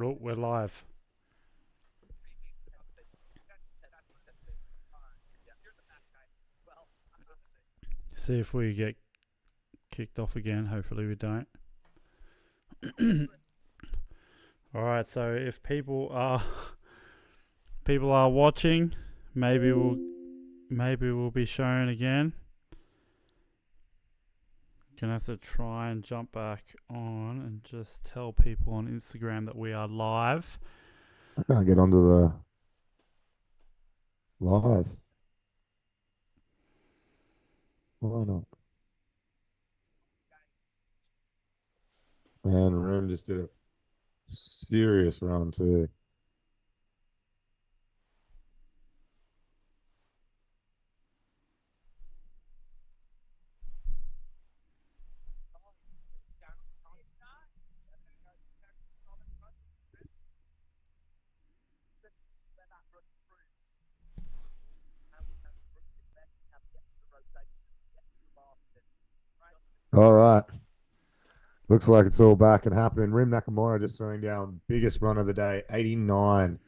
Oh, we're live. See if we get kicked off again. Hopefully we don't. All right. So if people are watching, maybe we'll be shown again. Gonna have to try and jump back on and just tell people on Instagram that we are live. I can't get onto the live. Why not? Man, Room just did a serious run too. All right. Looks like it's all back and happening. Rim Nakamura just throwing down biggest run of the day, 89.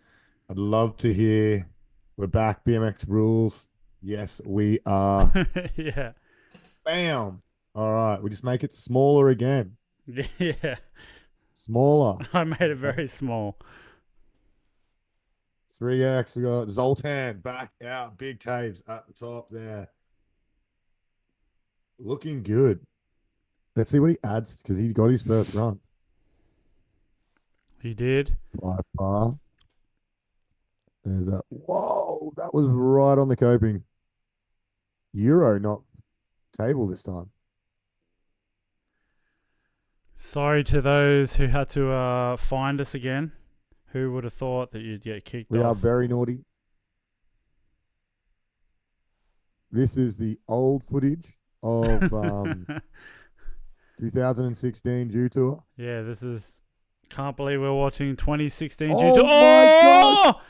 I'd love to hear we're back, BMX rules. Yes, we are. Yeah. Bam. All right. We just make it smaller again. Yeah. Smaller. I made it very small. 3X. We got Zoltan back out. Big tapes at the top there. Looking good. Let's see what he adds because he got his first run He did. by far. There's that. Whoa, that was right on the coping. Euro, not table this time. Sorry to those who had to find us again. Who would have thought that you'd get kicked We are off? very naughty. This is the old footage of 2016 Jew Tour. Yeah, this is. Can't believe we're watching 2016 Oh G2. my gosh! Oh!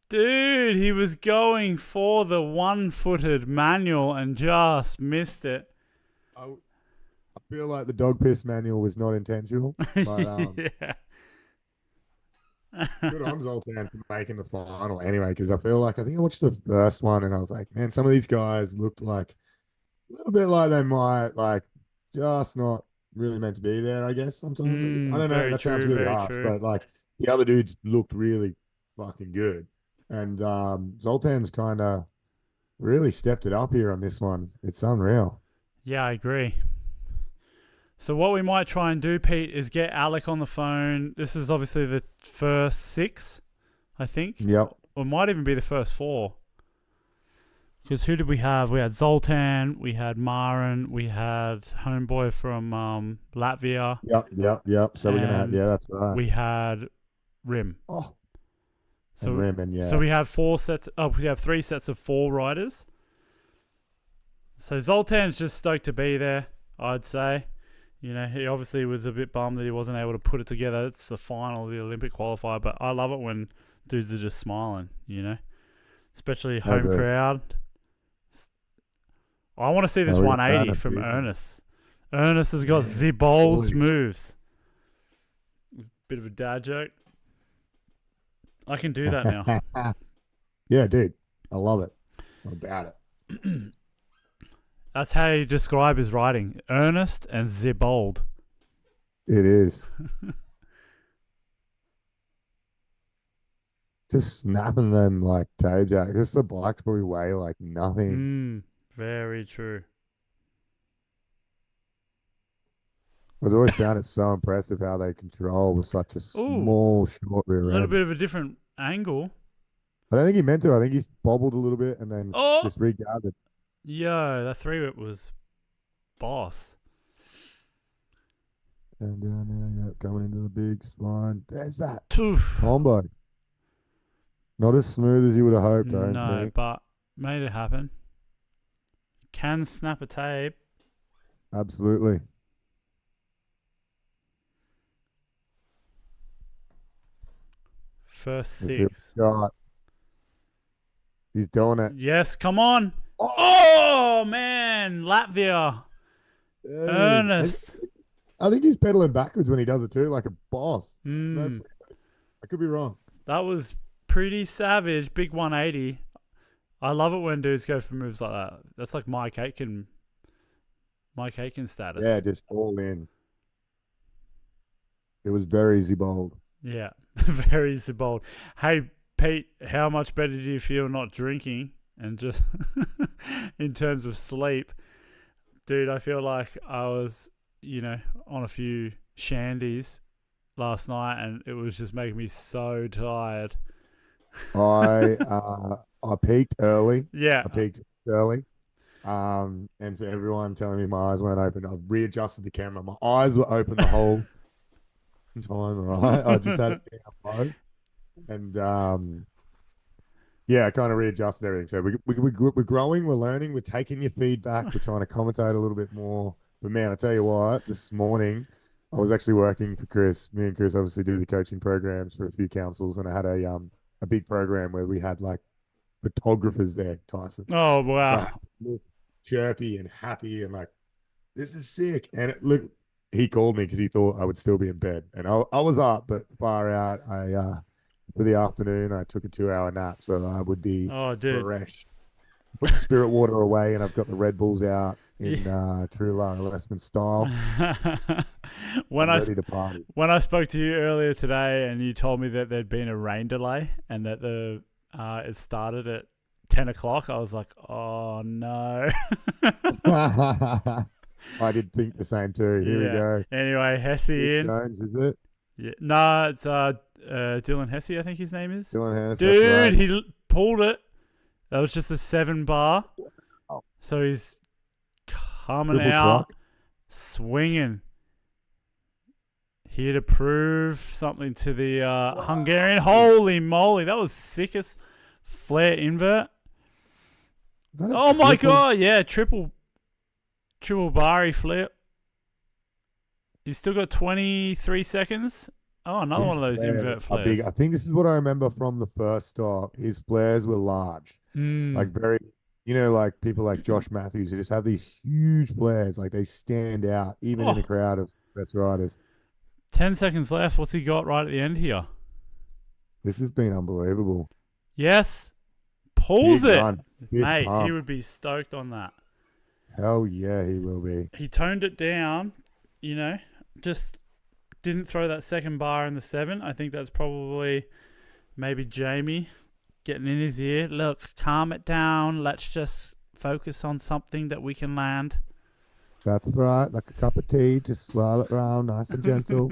Dude, he was going for the one-footed manual and just missed it. I feel like the dog piss manual was not intentional, but Yeah. good on Zoltan for making the final anyway. Because I think I watched the first one and I was like, man, some of these guys looked like a little bit like they might like just not really meant to be there, I guess, sometimes. I don't know. Very That sounds true, really very harsh, true. but like the other dudes looked really fucking good. And Zoltan's kind of really stepped it up here on this one. It's unreal. Yeah, I agree. So what we might try and do, Pete, is get Alec on the phone. This is obviously the first six, I think. Yep. Or it might even be the first four. Because who did we have? We had Zoltan, we had Marin, we had Homeboy from Latvia, Yep. So we're gonna have, and yeah, that's right. we had Rim. Oh, and So Raymond, so yeah. we have four sets. Oh, we have three sets of four riders. So Zoltan's just stoked to be there, I'd say. You know, he obviously was a bit bummed that he wasn't able to put it together. It's the final of the Olympic qualifier, but I love it when dudes are just smiling, you know? Especially I home agree. crowd. I want to see this Oh, we got 180 Ernest from here. Ernest. Ernest has got Yeah, the bold boy. moves. Bit of a dad joke. I can do that now. Yeah, dude. I love it. What about it? That's how you describe his riding. Earnest and bold. It is. Just snapping them like tapes out. Because the bikes probably weigh like nothing. Very true. I've always found it so impressive how they control with such a Ooh, small, short a rear little end. bit of a different angle. I don't think he meant to. I think he's bobbled a little bit and then Oh, just regathered. yo, that three whip was boss. And down there, yeah, coming into the big spine. There's that Toof. combo. Not as smooth as you would have hoped, I don't No, think. but made it happen. Can snap a tape. Absolutely. First Let's see what six. we got. He's doing it. Yes, come on. Oh, Oh, man. Latvia. dude. Ernest. I think he's pedaling backwards when he does it too, like a boss. No Mm, freeways I could be wrong. That was pretty savage. Big 180. I love it when dudes go for moves like that. That's like Mike Aitken status. Yeah, just all in. It was very bold. Yeah, very bold. Hey, Pete, how much better do you feel not drinking and just in terms of sleep? Dude, I feel like I was, on a few shandies last night and it was just making me so tired. I peaked early. Yeah. I peaked early. And for everyone telling me my eyes weren't open, I've readjusted the camera. My eyes were open the whole time, right? I just had it down low. And yeah, I kind of readjusted everything. So we're growing, we're learning, we're taking your feedback, we're trying to commentate a little bit more. But man, I tell you what, this morning I was actually working for Chris. Me and Chris obviously do the coaching programs for a few councils, and I had a big program where we had like photographers there, Tyson. Oh wow. Chirpy and happy and like, this is sick. And he called me because he thought I would still be in bed, and I was up, but far out. For the afternoon, I took a 2-hour nap, so I would be fresh. Put the spirit water away, and I've got the Red Bulls out in true Lara Lessman style. When I spoke to you earlier today, and you told me that there'd been a rain delay and that it started at 10 o'clock, I was like, oh no. I did think the same too. Here we go. Anyway, Hesse in. Jones, is it? Yeah. No, it's Dylan Hesse, I think his name is. Dylan Hesse. Dude, right. he pulled it. That was just a 7 bar. Oh. So he's coming Triple out, truck. swinging. Here to prove something to the Hungarian. Holy moly, that was sickest flare invert. Oh my god, yeah, triple bar flip. He's still got 23 seconds. Oh, another one of those invert flares. I think this is what I remember from the first stop. His flares were large. Like very, like people like Josh Matthews who just have these huge flares. Like they stand out even in a crowd of best riders. 10 seconds left. What's he got right at the end here? This has been unbelievable. Yes. Pulls it. Mate, pump. he would be stoked on that. Hell yeah, he will be. He toned it down, just didn't throw that second bar in the 7. I think that's probably maybe Jamie getting in his ear. Look, calm it down. Let's just focus on something that we can land. That's right. Like a cup of tea. Just swirl it around nice and gentle.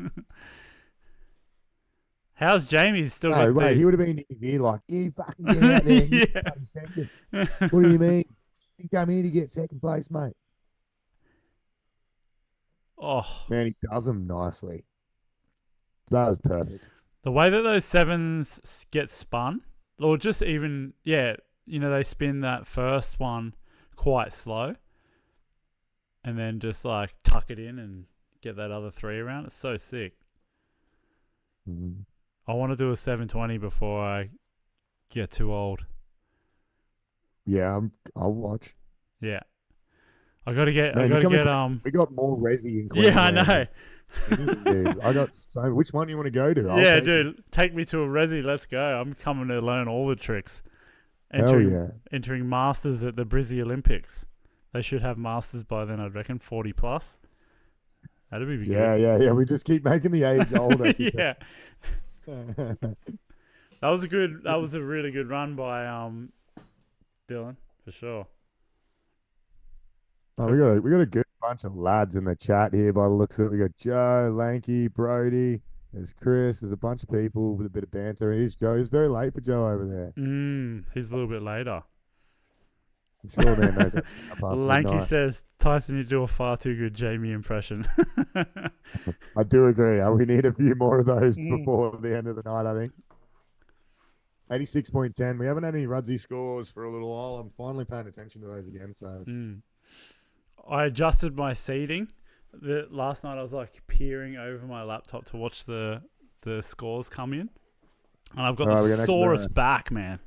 How's Jamie still No, got wait, he would have been in his ear like, you fucking get out there. You bloody second. What do you mean? You come here to get second place, mate. Oh. Man, he does them nicely. That was perfect. The way that those 7s get spun, or just even, they spin that first one quite slow and then just like tuck it in and get that other 3 around. It's so sick. Mm-hmm. I want to do a 720 before I get too old. Yeah, I'll watch. Yeah. I got to get we got more resi in Queensland. Yeah, I know. Dude, I got so. Which one do you want to go to? Take me to a resi. Let's go. I'm coming to learn all the tricks. Entering masters at the Brizzy Olympics. They should have masters by then, I'd reckon, 40 plus. That'd be good. Yeah. We just keep making the age older. Yeah. That was a really good run by Dylan, for sure. Oh, we got a good bunch of lads in the chat here by the looks of it. We got Joe, Lanky, Brody, there's Chris, there's a bunch of people with a bit of banter. And here's Joe. It's very late for Joe over there. He's a little bit later. I'm sure man knows that. Lanky says, Tyson, you do a far too good Jamie impression. I do agree. We need a few more of those before the end of the night, I think. 86.10. We haven't had any Rudsy scores for a little while. I'm finally paying attention to those again. So I adjusted my seating. Last night I was like peering over my laptop to watch the scores come in, and I've got the sorest back, man.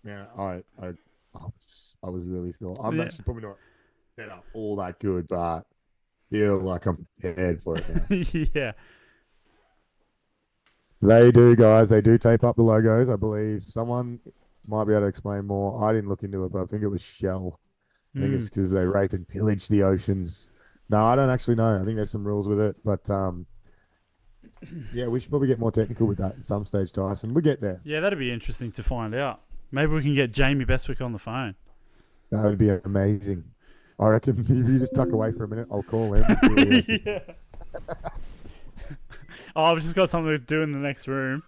Yeah, I was really sore. I'm actually probably not set up all that good, but feel like I'm prepared for it now. Yeah. They do, guys. They do tape up the logos. I believe someone might be able to explain more. I didn't look into it, but I think it was Shell. I think it's Mm. because they rape and pillage the oceans. No, I don't actually know. I think there's some rules with it, but yeah, we should probably get more technical with that at some stage, Tyson. We get there. Yeah, that'd be interesting to find out. Maybe we can get Jamie Bestwick on the phone. That would be amazing. I reckon if you just duck away for a minute, I'll call him and see what he has to say. Yeah. Oh, I've just got something to do in the next room.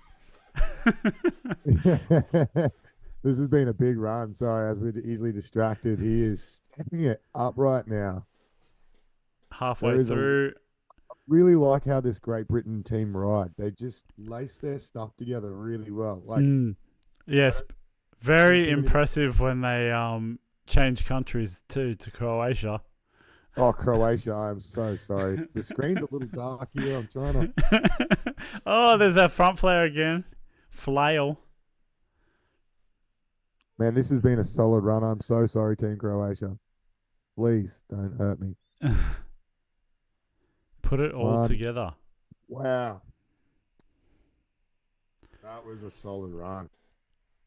This has been a big run. Sorry, as we're easily distracted, he is stepping it up right now. There Halfway is a through. really like how this Great Britain team ride. They just lace their stuff together really well. Like, Mm. I Yes, don't see very too many. impressive when they change countries too to Croatia. Oh, Croatia, I'm so sorry. The screen's a little dark here. I'm trying to. Oh, there's that front flare again. Flail. Man, this has been a solid run. I'm so sorry, Team Croatia. Please don't hurt me. Put it all One. together. Wow. That was a solid run.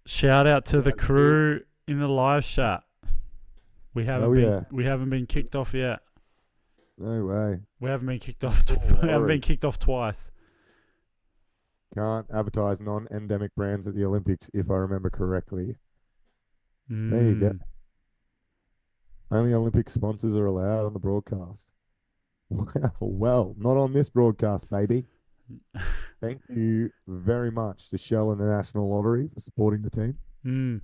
Shout out to the That's good. crew in the live chat. Oh, yeah. We haven't been kicked off yet. No way. We haven't been kicked off. We haven't been kicked off twice. Can't advertise non-endemic brands at the Olympics, if I remember correctly. There you go. Mm. Only Olympic sponsors are allowed on the broadcast. Well, not on this broadcast, baby. Thank you very much to Shell and the National Lottery for supporting the team. Mm.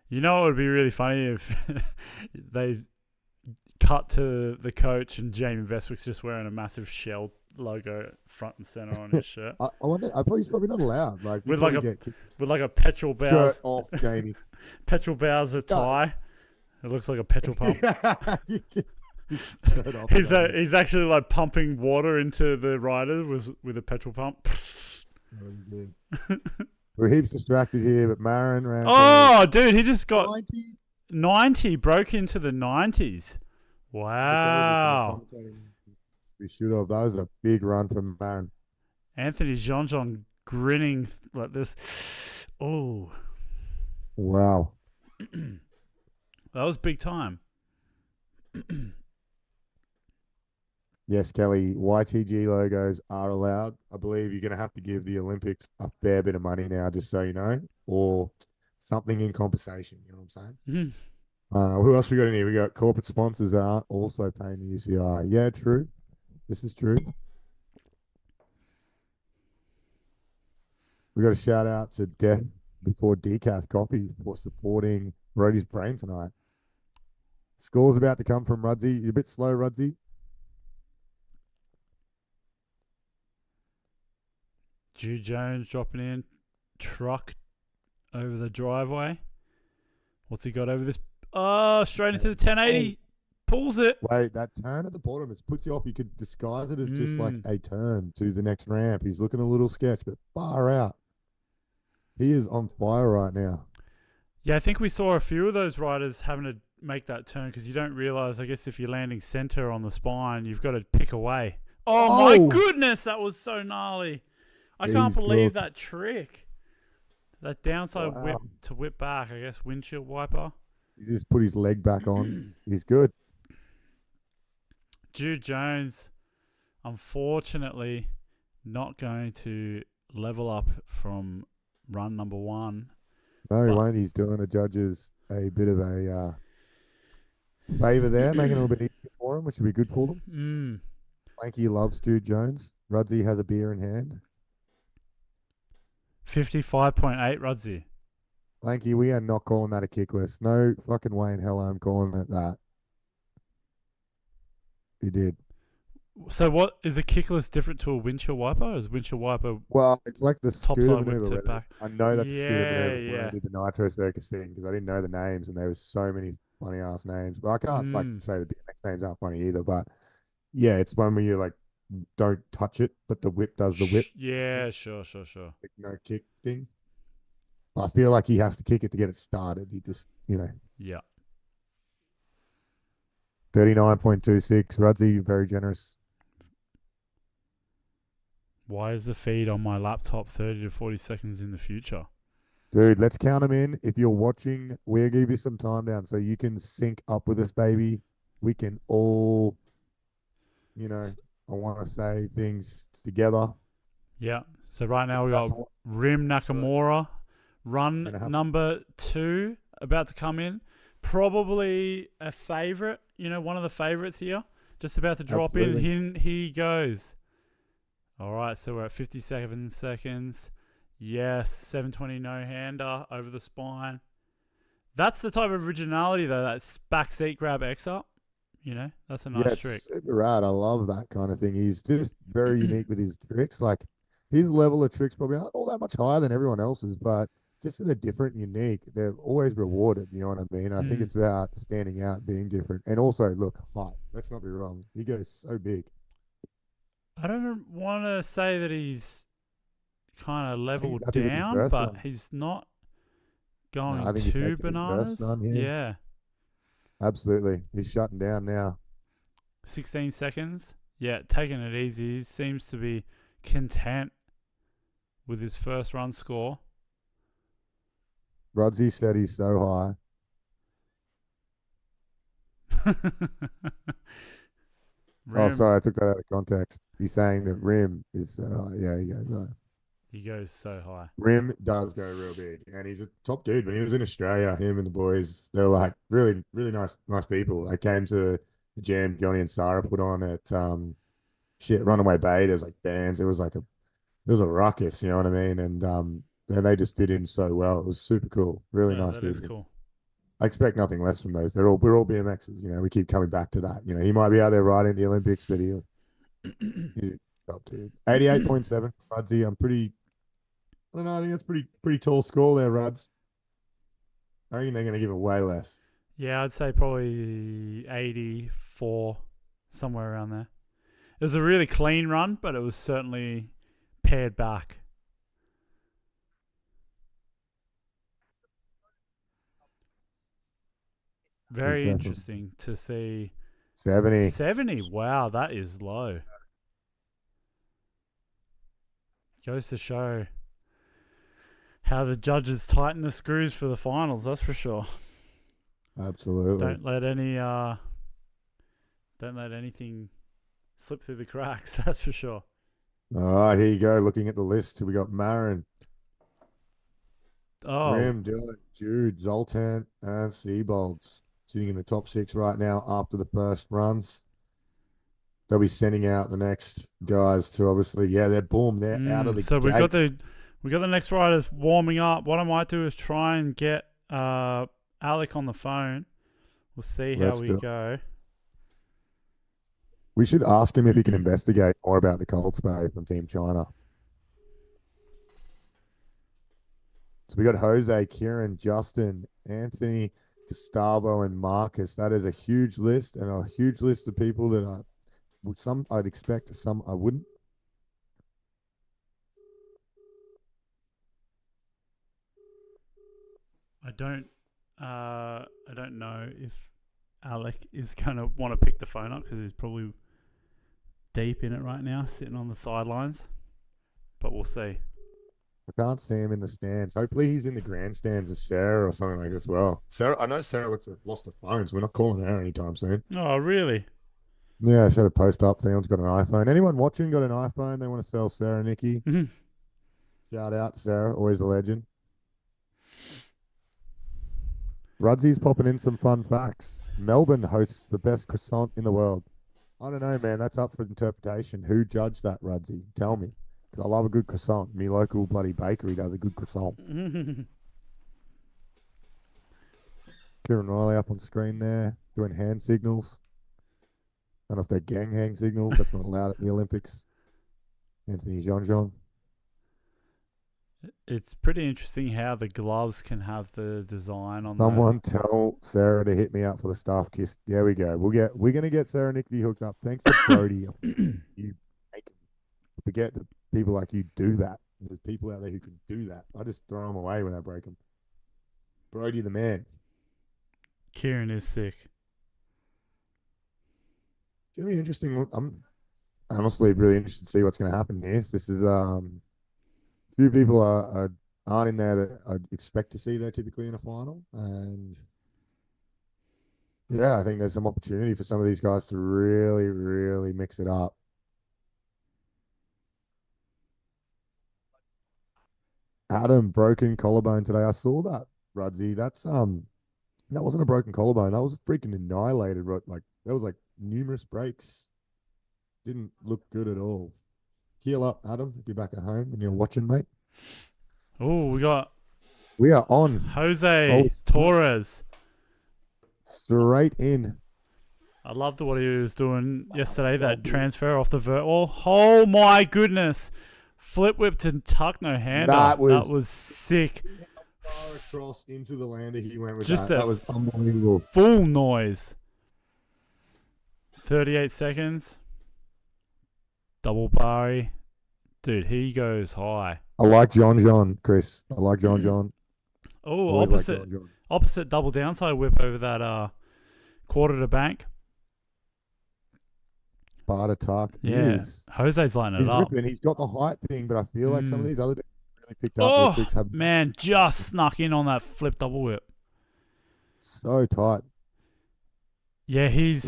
You know, it would be really funny if they cut to the coach and Jamie Bestwick's just wearing a massive Shell logo front and center on his shirt I wonder. He's probably not allowed. Like, with like a petrol shirt Bowser off, Jamie. petrol Bowser tie. It looks like a petrol pump. You get his shirt off, Jamie. He's actually like pumping water into the rider with a petrol pump. Really good. We're heaps distracted here, but Marin ran. Oh, dude, he just got 90. 90, broke into the 90s. Wow. We should have. That was a big run from Marin. Anthony Jean grinning like this. Oh, Wow. that was big time. Yes, Kelly, YTG logos are allowed. I believe you're going to have to give the Olympics a fair bit of money now, just so you know, or something in compensation. You know what I'm saying? Mhm. Who else we got in here? We got corporate sponsors that aren't also paying the UCI. Yeah, true. This is true. We got a shout out to Death Before Decaf Coffee for supporting Brody's Brain tonight. Score's about to come from Rudsy. You're a bit slow, Rudsy. Jude Jones dropping in. Truck over the driveway. What's he got over this? Oh, straight into the 1080. Pulls it. Wait, that turn at the bottom, it puts you off. You could disguise it as just like a turn to the next ramp. He's looking a little sketch, but far out. He is on fire right now. Yeah, I think we saw a few of those riders having to make that turn because you don't realize, I guess, if you're landing center on the spine, you've got to pick away. Oh, my goodness, that was so gnarly. I can't believe that trick. That downside whip to whip back, I guess, windshield wiper. He just put his leg back on. He's good. Jude Jones, unfortunately, not going to level up from run number one. No, he won't. He's doing the judges a bit of a favour there, making it a little bit easier for him, which would be good for them. Blanky loves Jude Jones. Rudsy has a beer in hand. 55.8, Rudsy. Blanky, we are not calling that a kickless. No fucking way in hell I'm calling it that. He did. So what is a kickless different to a windshield wiper? Is windshield wiper Well, it's like the scooter topside maneuver. whip tip back? I know that's the scooter maneuver when Yeah. I did the Nitro Circus thing because I didn't know the names and there was so many funny ass names. But I can't like say the BMX names aren't funny either. But yeah, it's one where you like don't touch it, but the whip does the whip. Yeah, sure. Like, no kick thing. I feel like he has to kick it to get it started. He just, Yeah. 39.26. Rudsy, very generous. Why is the feed on my laptop 30 to 40 seconds in the future? Dude, let's count them in. If you're watching, we'll give you some time down so you can sync up with us, baby. We can all, I want to say things together. Yeah. So right now we That's got what Rim Nakamura, I'm run gonna have. number 2 about to come in. Probably a favorite, one of the favorites here. Just about to drop in. Absolutely. Here he goes. All right, so we're at 57 seconds. Yes, 720 no-hander over the spine. That's the type of originality, though, that backseat grab X up. That's a Yeah, nice trick. it's super rad. I love that kind of thing. He's just very unique with his tricks. Like his level of tricks probably aren't all that much higher than everyone else's, but just they're different and unique. They're always rewarded. You know what I mean? I think Mm. it's about standing out, being different, and also look height. Let's not be wrong. He goes so big. I don't want to say that he's kind of I think he's leveled happy with his down, first but run. he's not No, going I think he's too taking his first bananas. run. Yeah, Yeah. absolutely. He's shutting down now. 16 seconds. Yeah, taking it easy. He seems to be content with his first run score. Rodsy said he's so high. Oh, Rim, sorry, I took that out of context. He's saying that Rim is so high. Yeah, he goes high. he goes so high. Rim does go real big, and he's a top dude. When he was in Australia, him and the boys, they were like really, really nice people. They came to the jam Johnny and Sarah put on at Runaway Bay. There's like bands. It was a ruckus, you know what I mean? And they just fit in so well. It was super cool. Really Yeah, nice that is people. cool. I expect nothing less from those. We're all BMXers. We keep coming back to that. He might be out there riding the Olympics, but he's a top dude. 88.7, Rudsy. I don't know. I think that's pretty tall score there, Ruds. I reckon they're going to give it way less. Yeah, I'd say probably 84, somewhere around there. It was a really clean run, but it was certainly pared back. He's Very definitely interesting to see 70. 70. Wow, that is low. Goes to show how the judges tighten the screws for the finals, that's for sure. Absolutely. Don't let anything slip through the cracks, that's for sure. All right, here you go. Looking at the list, we got Marin, Oh, Rim, Dylan, Jude, Zoltan, and Seabolds sitting in the top 6 right now after the first runs. They'll be sending out the next guys to obviously, they're boom, they're out of the so gate. we got the next riders warming up. What I might do is try and get Alec on the phone. We'll see how Let's we do it. go. We should ask him if he can investigate more about the Cold Spray from Team China. So we got Jose, Kieran, Justin, Anthony, Gustavo, and Marcus. That is a huge list, and a huge list of people that some I'd expect, some I wouldn't. I don't know if Alec is gonna want to pick the phone up because he's probably deep in it right now, sitting on the sidelines. But we'll see. I can't see him in the stands. Hopefully, he's in the grandstands with Sarah or something like this. As well, Sarah. I know Sarah lost her phone, so we're not calling her anytime soon. Oh, really? Yeah, she had a post up. If anyone's got an iPhone, anyone watching got an iPhone, they want to sell Sarah Nikki. Shout out to Sarah, always a legend. Rudsy's popping in some fun facts. Melbourne hosts the best croissant in the world. I don't know, man. That's up for interpretation. Who judged that, Rudsy? Tell me. Because I love a good croissant. Me local bloody bakery does a good croissant. Kieran Riley up on screen there, doing hand signals. I don't know if they're gang hand signals. That's not allowed at the Olympics. Anthony Jean. It's pretty interesting how the gloves can have the design on Someone tell Sarah to hit me up for the staff kiss. There we go. We're gonna get Sarah Nickey hooked up. Thanks to Brody. You forget that people like you do that. There's people out there who can do that. I just throw them away when I break them. Brody the man. Kieran is sick. It's gonna be interesting. honestly really interested to see what's going to happen here. This is few people aren't in there that I'd expect to see there typically in a final, and yeah, I think there's some opportunity for some of these guys to really, really mix it up. Adam broken collarbone today. I saw that, Rudsy. That wasn't a broken collarbone. That was freaking annihilated. Like there was like numerous breaks. Didn't look good at all. Heal up, Adam, if you're back at home and you're watching, mate. Oh, we got We are on. Jose Torres. Straight in. I loved what he was doing yesterday, that transfer off the vert wall. Oh my goodness. Flip whip to tuck, no hander. That was sick. Far across into the lander he went with Just that. That was unbelievable. Full noise. 38 seconds. Double Barry. Dude, he goes high. I like John, Chris. I like John. Oh, opposite double downside whip over that quarter to bank. Bar to tuck. Yeah. Jose's lighting it up. Ripping. He's got the height thing, but I feel like some of these other dudes really picked up. Oh, man, just snuck in on that flip double whip. So tight. Yeah, he's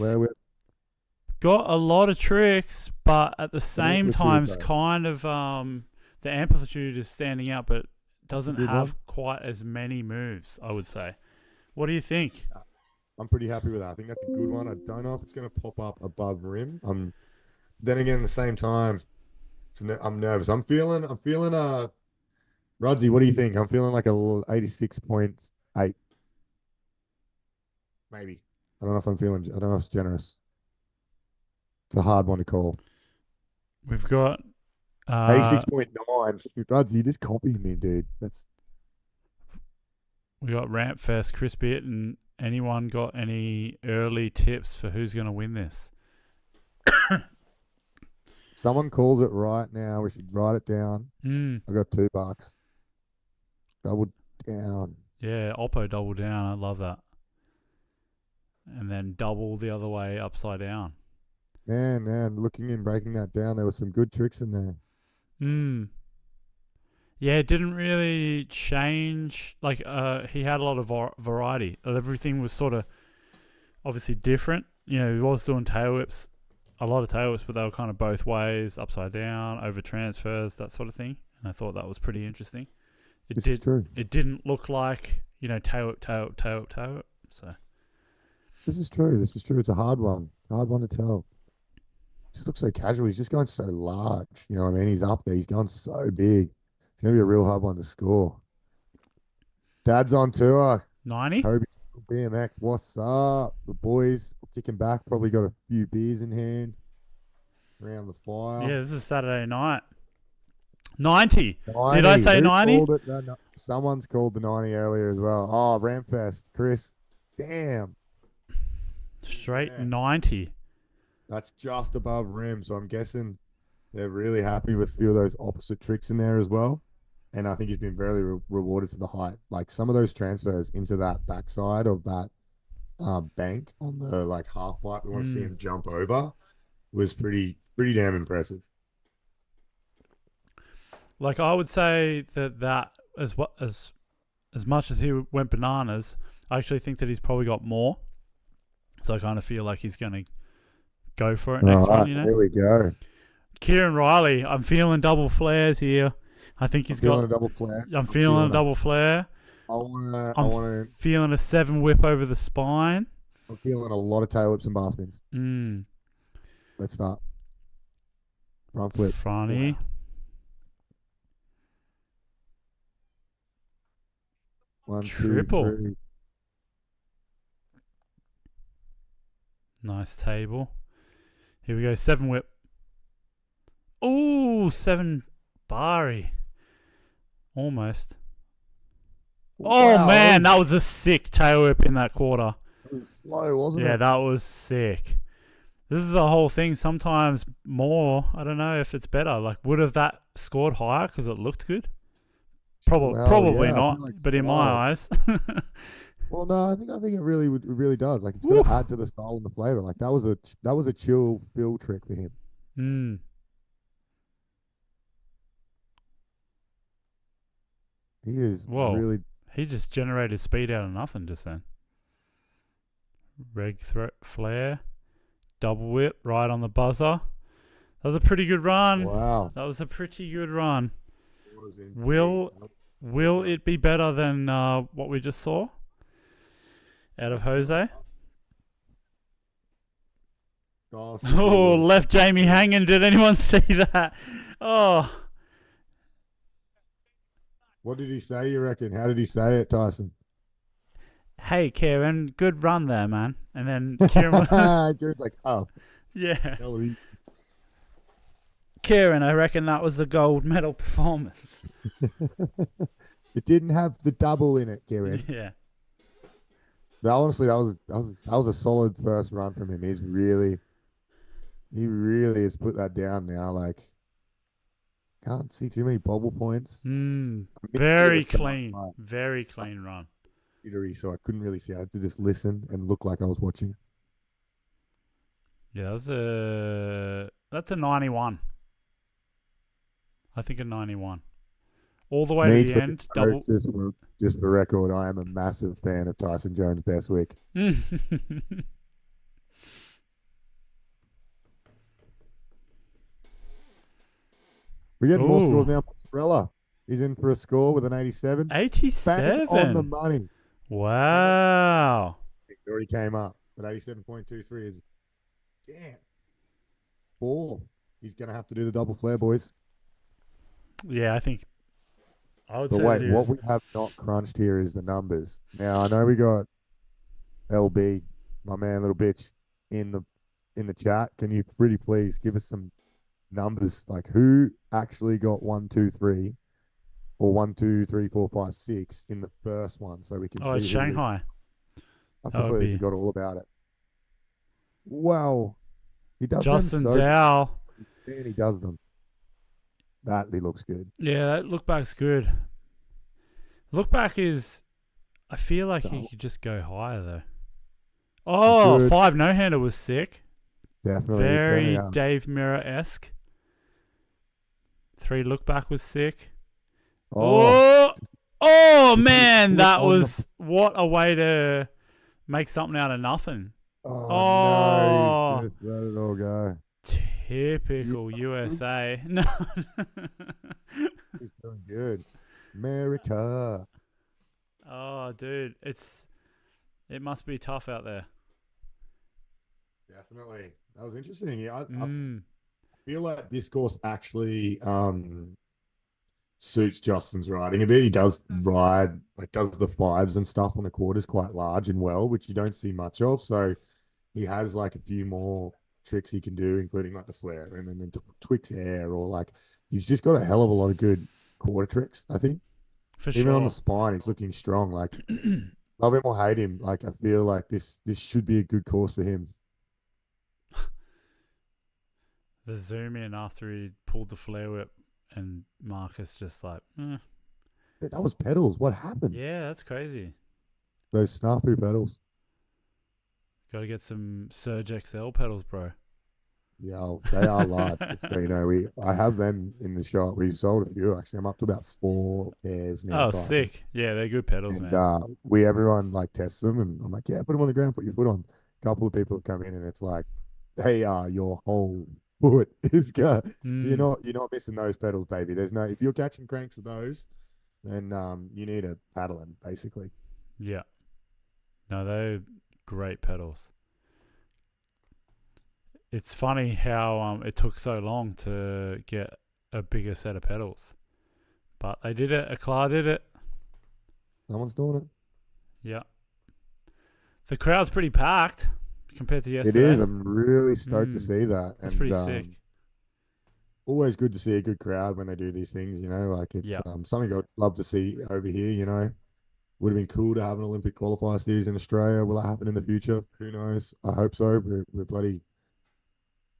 got a lot of tricks, but at the same time, kind of the amplitude is standing out, but doesn't have quite as many moves, I would say. What do you think? I'm pretty happy with that. I think that's a good one. I don't know if it's going to pop up above rim. Then again, at the same time, I'm nervous. I'm feeling Rudsy, what do you think? I'm feeling like a 86.8. Maybe. I don't know if it's generous. It's a hard one to call. We've got 86.9. Rudsy, just copy me, dude. We got Ramp Fest, Chris Bitt, and anyone got any early tips for who's going to win this? Someone calls it right now. We should write it down. I got $2. Double down. Yeah, Oppo double down. I love that. And then double the other way upside down. Man, looking and breaking that down, there were some good tricks in there. Yeah, it didn't really change. Like, he had a lot of variety. Everything was sort of obviously different. You know, he was doing tail whips, a lot of tail whips, but they were kind of both ways, upside down, over transfers, that sort of thing. And I thought that was pretty interesting. This is true. It didn't look like, you know, tail whip. So this is true. It's a hard one. Hard one to tell. Just looks so casual. He's just going so large. You know what I mean? He's up there. He's going so big. It's going to be a real hard one to score. Dad's on tour. 90? Kobe BMX. What's up? The boys kicking back. Probably got a few beers in hand. Around the fire. Yeah, this is Saturday night. 90. Did I say 90? No. Someone's called the 90 earlier as well. Oh, Ramfest. Chris. Damn. Straight 90. That's just above rim, so I'm guessing they're really happy with a few of those opposite tricks in there as well. And I think he's been very rewarded for the height. Like some of those transfers into that backside of that bank on the like half pipe we want to see him jump over was pretty damn impressive. Like I would say that as much as he went bananas, I actually think that he's probably got more. So I kind of feel like he's going to go for it next one, you know? There we go. Kieran Riley, I'm feeling double flares here. I think he's got a double flare. I'm feeling a double flare. I'm feeling a 7 whip over the spine. I'm feeling a lot of tail whips and bar spins. Let's start. Front flip. Fronty. Wow. 1, Triple. 2, 3. Nice table. Here we go. 7 whip. Ooh, 7 Barry. Almost. Oh, man. That was a sick tail whip in that quarter. It was slow, wasn't it? Yeah, that was sick. This is the whole thing. Sometimes more. I don't know if it's better. Like, would have that scored higher because it looked good? Probably not. Like but in my eyes. Well, no, I think it really does. Like it's going to add to the style and the flavor. Like that was a chill fill trick for him. Mm. He is Whoa. really. He just generated speed out of nothing just then. Reg threat flare. Double whip right on the buzzer. That was a pretty good run. Wow. That was a pretty good run. It was indeed. Will it be better than what we just saw out of Jose? Gosh, Oh, left Jamie hanging. Did anyone see that? Oh, what did he say, you reckon? How did he say it, Tyson? hey, Kieran, good run there, man. And then Kieran, Kieran's like, oh, yeah. hell, he- Kieran, I reckon that was a gold medal performance. it didn't have the double in it, Kieran. Yeah. But honestly, that was a solid first run from him. He really has put that down now. Like, can't see too many bobble points. Very clean. Very clean run. So I couldn't really see. I had to just listen and look like I was watching. Yeah, that's a 91. I think a 91. All the way to the end. Double. Just for record, I am a massive fan of Tyson Jones' best week. We get more scores now. Mozzarella is in for a score with an 87. 87 on the money. Wow. It already came up, but 87.23 is damn. Ball. He's gonna have to do the double flare, boys. Yeah, I think. I would But say wait, what we have not crunched here is the numbers. Now I know we got LB, my man, little bitch, in the chat. Can you pretty please give us some numbers, like who actually got 1, 2, 3, or 1, 2, 3, 4, 5, 6 in the first one, so we can see. It's Shanghai. I completely forgot all about it. Wow, he does Justin them so Dow. and he does them. That he looks good. Yeah, that look back's good. Look back is, I feel like he could just go higher though. Oh, Good. 5 no-hander was sick. Definitely. Very Dave Mirra-esque. 3 look back was sick. Oh man, that was what a way to make something out of nothing. No, he's just let it all go. Typical USA. No. He's doing good. America. Oh, dude, it must be tough out there. Definitely. That was interesting. Yeah, I feel like this course actually suits Justin's riding a bit. He does ride, like does the 5s and stuff on the quarters quite large and well, which you don't see much of. So he has like a few more tricks he can do, including like the flare and then the Twix air, or like he's just got a hell of a lot of good quarter tricks, I think. For Even sure. on the spine, he's looking strong. Like love him or hate him, like I feel like this should be a good course for him. The zoom in after he pulled the flare whip and Marcus just like, That was pedals. What happened? yeah, that's crazy. Those snafu pedals. Got to get some Surge XL pedals, bro. Yeah, they are large. So, you know, I have them in the shop. We've sold a few actually. I'm up to about 4 pairs now. Oh, Tyson. sick. Yeah, they're good pedals, And man. everyone like tests them, and I'm like, yeah, put them on the ground, put your foot on. A couple of people have come in, and it's like, they are your whole foot is going. You're not missing those pedals, baby. There's no, if you're catching cranks with those, then you need to paddle them basically. Yeah. No, they're great pedals. It's funny how it took so long to get a bigger set of pedals. But they did it. Eclat did it. Someone's doing it. Yeah. The crowd's pretty packed compared to yesterday. It is. I'm really stoked to see that. It's pretty sick. Always good to see a good crowd when they do these things, you know, like it's something I'd love to see over here, you know. Would have been cool to have an Olympic Qualifier series in Australia. Will that happen in the future? Who knows? I hope so. We're bloody...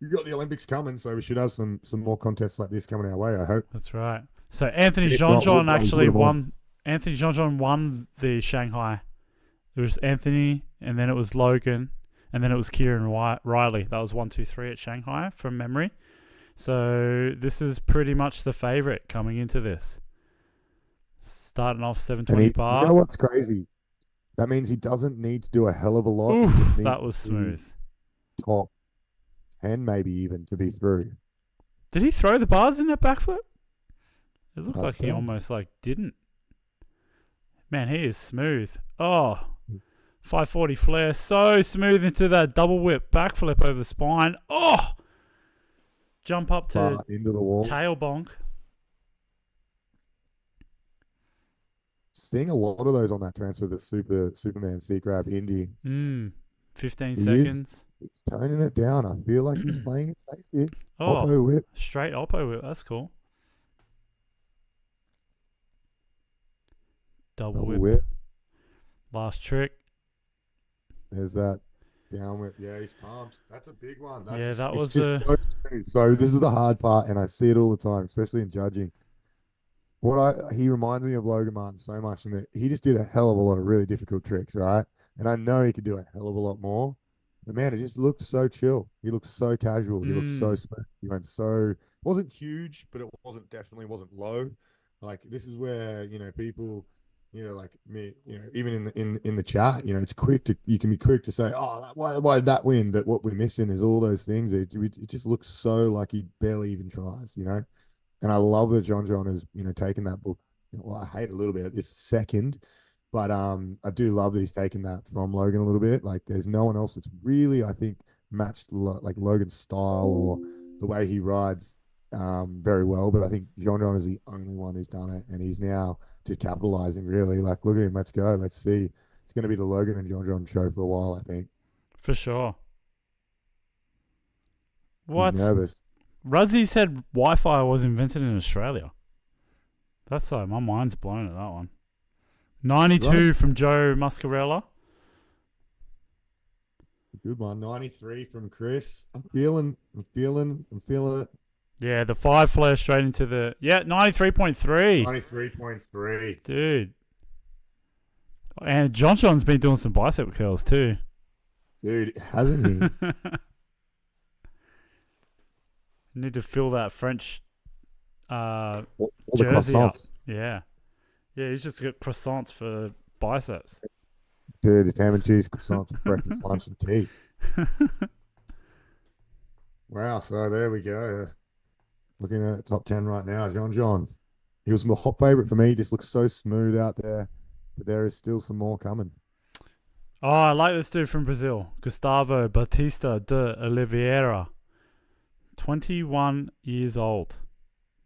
You got the Olympics coming, so we should have some more contests like this coming our way, I hope. That's right. So Anthony Jean-Jean actually won. Anthony Jean-Jean won the Shanghai. It was Anthony, and then it was Logan, and then it was Kieran Riley. That was 1, 2, 3 at Shanghai from memory. So this is pretty much the favourite coming into this. Starting off And 720 you bar. know what's crazy? That means he doesn't need to do a hell of a lot. He Oof, just needs that was to be smooth. top 10 maybe even to be through. Did he throw the bars in that backflip? It looked Hard like to he tell. almost didn't. Man, he is smooth. Oh, 540 flare. So smooth into that double whip backflip over the spine. Oh, jump up to But into the wall. tail bonk. Seeing a lot of those on that transfer, the Superman C grab Indy. 15 He seconds. He's toning it down. I feel like he's playing it safe here. Oh, Oppo whip. straight Oppo whip. That's cool. Double whip. Last trick. There's that down whip. Yeah, he's pumped. That's a big one. That was so smooth. So this is the hard part, and I see it all the time, especially in judging. He reminds me of Logan Martin so much, in that he just did a hell of a lot of really difficult tricks, right? And I know he could do a hell of a lot more. But man, it just looked so chill. He looked so casual. He looked so smooth. He went so wasn't huge, but it definitely wasn't low. Like this is where people, like me, even in the chat, it's you can be quick to say, oh, why did that win? But what we're missing is all those things. It just looks so like he barely even tries, And I love that John has, taken that book. Well, I hate it a little bit. It's second, but I do love that he's taken that from Logan a little bit. Like, there's no one else that's really, I think, matched like Logan's style or the way he rides very well. But I think John is the only one who's done it, and he's now just capitalizing. Really, like, look at him. Let's go. Let's see. It's going to be the Logan and John show for a while, I think. For sure. What? He's nervous. Rudzy said Wi-Fi was invented in Australia. That's my mind's blown at that one. 92 from Joe Muscarella. Good one. 93 from Chris. I'm feeling it. Yeah, the 5 flare straight into the 93.3. 93.3. Dude. And John's been doing some bicep curls too. Dude, hasn't he? Need to fill that French all the jersey up. croissants. Yeah, he's just got croissants for biceps. Dude, it's ham and cheese croissants for breakfast, lunch, and tea. Wow, so there we go. Looking at top 10 right now, John. He was my hot favorite for me. He just looks so smooth out there, but there is still some more coming. Oh, I like this dude from Brazil, Gustavo Batista de Oliveira. 21 years old.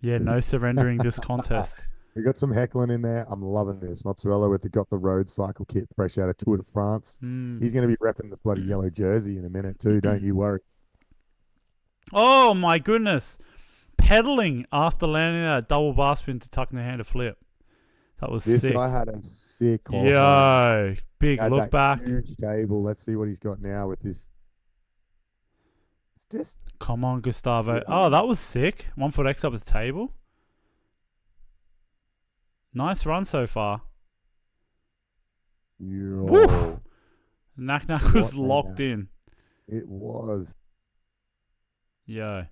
Yeah, no surrendering this contest. We got some heckling in there. I'm loving this. Mozzarella got the road cycle kit fresh out of Tour de France. He's going to be repping the bloody yellow jersey in a minute too. Don't you worry. Oh my goodness. Pedaling after landing that double bar spin to tuck in the hand to flip. That was sick. This guy had a sick qualifier. Yo, big look back. Huge table. Let's see what he's got now with this. Come on, Gustavo. Oh, that was sick. 1 foot X up at the table. Nice run so far. Yo. Knack was locked in. It was. Yo.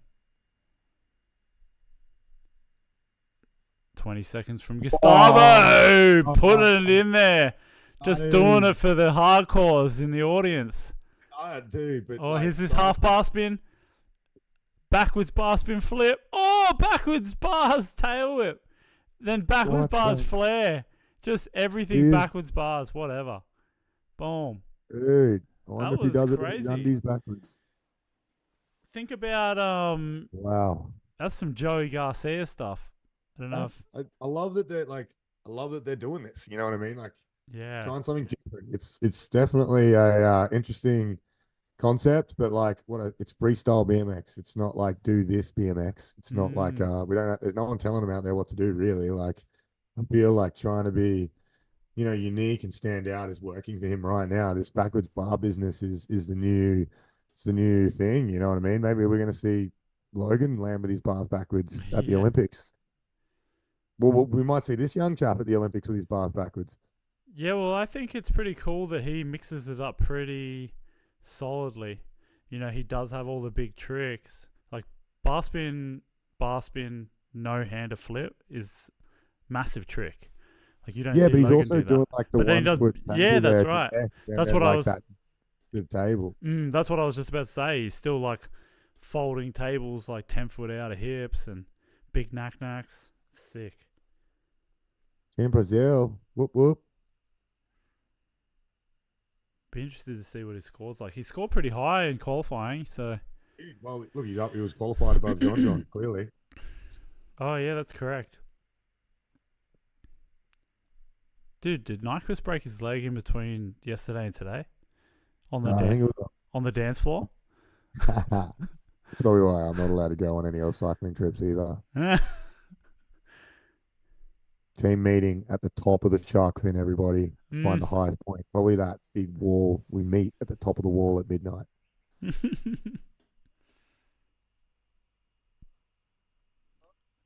20 seconds from Gustavo. Putting it in there. Just doing it for the hardcores in the audience. I do, but here's this half bar spin. Backwards bar spin flip. Oh, backwards bars tail whip. Then backwards bars flare. Just everything backwards bars, whatever. Boom. Dude, I wonder if he does crazy. it with his undies backwards. Think about wow. That's some Joey Garcia stuff. I don't know. I love that they're doing this. You know what I mean? Like, trying something different. It's definitely a interesting concept, but it's freestyle BMX. It's not like do this BMX. It's not like there's no one telling them out there what to do really. Like, I feel like trying to be, unique and stand out is working for him right now. This backwards bar business is the new thing. You know what I mean? Maybe we're going to see Logan land with his bars backwards at the Olympics. Well, we might see this young chap at the Olympics with his bars backwards. Yeah, well, I think it's pretty cool that he mixes it up pretty solidly. He does have all the big tricks, like bar spin, no hander flip is massive trick. Like you don't Yeah, see but he's Logan also do that. doing like the But then he one does. foot Yeah, table that's there to right. X, and That's then what I like was. that massive table. That's what I was just about to say. He's still like folding tables like 10 foot out of hips and big knack-knacks. Sick. In Brazil, whoop whoop. Be interested to see what his scores like. He scored pretty high in qualifying, so. Well, look, he's up. He was qualified above John, clearly. Oh yeah, that's correct. Dude, did Nyquist break his leg in between yesterday and today on the I think it on the dance floor? was. That's probably why I'm not allowed to go on any other cycling trips either. Team meeting at the top of the shark fin, everybody. Let's find the highest point. Probably that big wall. We meet at the top of the wall at midnight.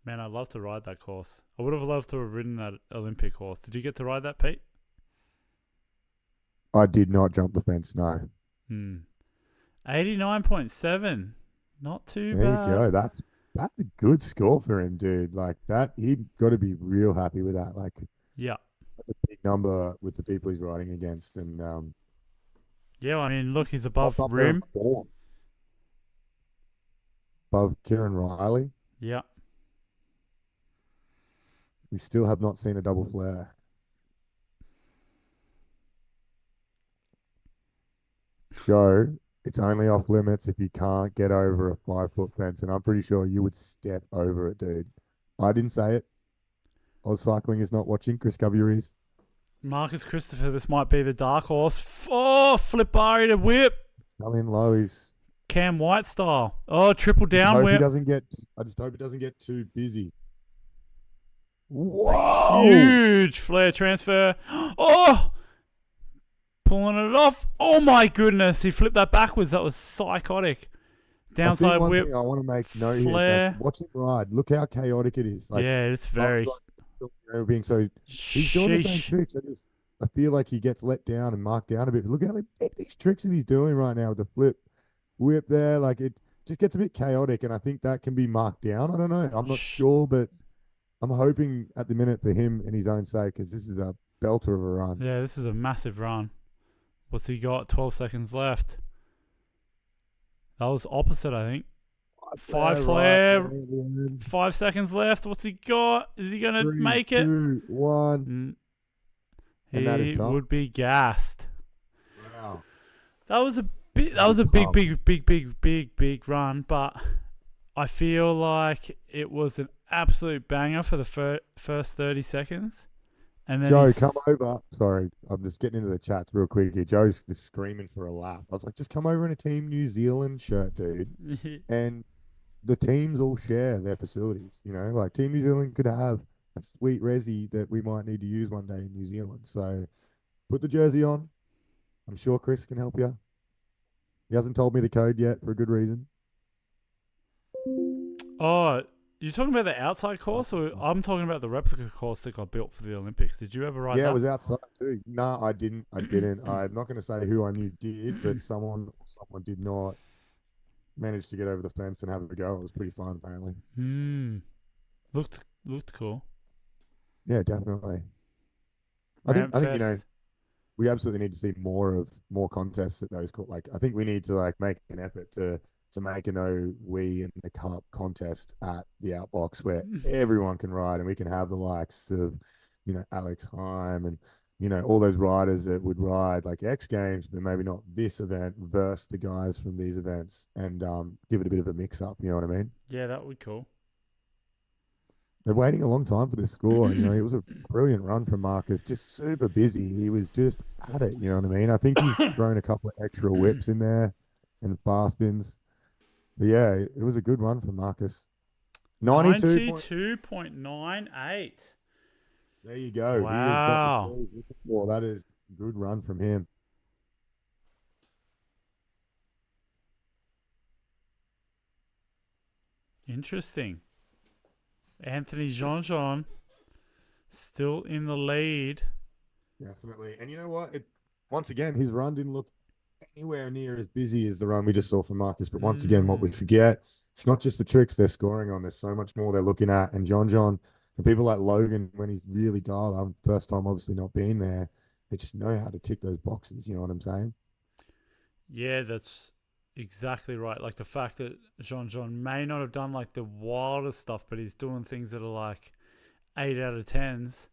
Man, I'd love to ride that course. I would have loved to have ridden that Olympic course. Did you get to ride that, Pete? I did not jump the fence, no. 89.7. Not too There bad. you go. That's a good score for him, dude. Like that, he'd got to be real happy with that. Like, Yeah. that's a big number with the people he's riding against, and Yeah, I mean, look, he's above up there in rim. form. Above Kieran Riley. Yeah. We still have not seen a double flare. Joe, it's only off limits if you can't get over a 5 foot fence, and I'm pretty sure you would step over it, dude. I didn't say it. Oz Cycling is not watching. Chris Covey is. Marcus Christopher, this might be the dark horse. Oh, flip bar to whip. Come in low. He's. Cam White style. Oh, triple I down hope he whip. doesn't get. I just hope it doesn't get too busy. Whoa! Huge flare transfer. Oh! Pulling it off. Oh my goodness. He flipped that backwards. That was psychotic. Downside one whip. thing I want to make note here. Flare. Guys, watch him ride. Look how chaotic it is. Like, Yeah, it's very. being so. He's doing the same tricks. I feel like he gets let down and marked down a bit. But look how many these tricks that he's doing right now with the flip, whip there. Like it just gets a bit chaotic, and I think that can be marked down. I don't know. I'm not sure, but I'm hoping at the minute for him and his own sake, because this is a belter of a run. Yeah, this is a massive run. What's he got? 12 seconds left. That was opposite, I think. Five flare. Right. 5 seconds left. What's he got? Is he going to make it? 2, 1. He that is would be gassed. Wow. That was a bit. That was a big run. But I feel like it was an absolute banger for the first 30 seconds. And then Joe, come over. Sorry, I'm just getting into the chats real quick here. Joe's just screaming for a lap. I was like, just come over in a Team New Zealand shirt, dude. And the teams all share their facilities. You know, like Team New Zealand could have a sweet resi that we might need to use one day in New Zealand. So put the jersey on. I'm sure Chris can help you. He hasn't told me the code yet for a good reason. Oh, you're talking about the outside course, or I'm talking about the replica course that got built for the Olympics. Did you ever ride that? Yeah, it was outside too. No, I didn't. I'm not going to say who I knew did, but someone did not manage to get over the fence and have a go. It was pretty fun, apparently. Looked cool. Yeah, definitely. I think we absolutely need to see more contests at those like I think we need to like make an effort to make an OWE in the cup contest at the Outbox where everyone can ride, and we can have the likes of Alex Heim and all those riders that would ride like X Games, but maybe not this event versus the guys from these events, and give it a bit of a mix up. You know what I mean? Yeah, that would be cool. They're waiting a long time for this score. It was a brilliant run from Marcus, just super busy. He was just at it. You know what I mean? I think he's thrown a couple of extra whips in there and fast spins. But yeah, it was a good run from Marcus. 92.98. There you go. Wow. Well, that is a good run from him. Interesting. Anthony Jean still in the lead. Definitely. And you know what? Once again, his run didn't look anywhere near as busy as the run we just saw from Marcus. But once again, what we forget it's not just the tricks they're scoring on. There's so much more they're looking at. And John and people like Logan, when he's really dialed up, first time obviously not being there, they just know how to tick those boxes. You know what I'm saying? Yeah, that's exactly right. Like the fact that Jean may not have done like the wildest stuff, but he's doing things that are like 8 out of 10s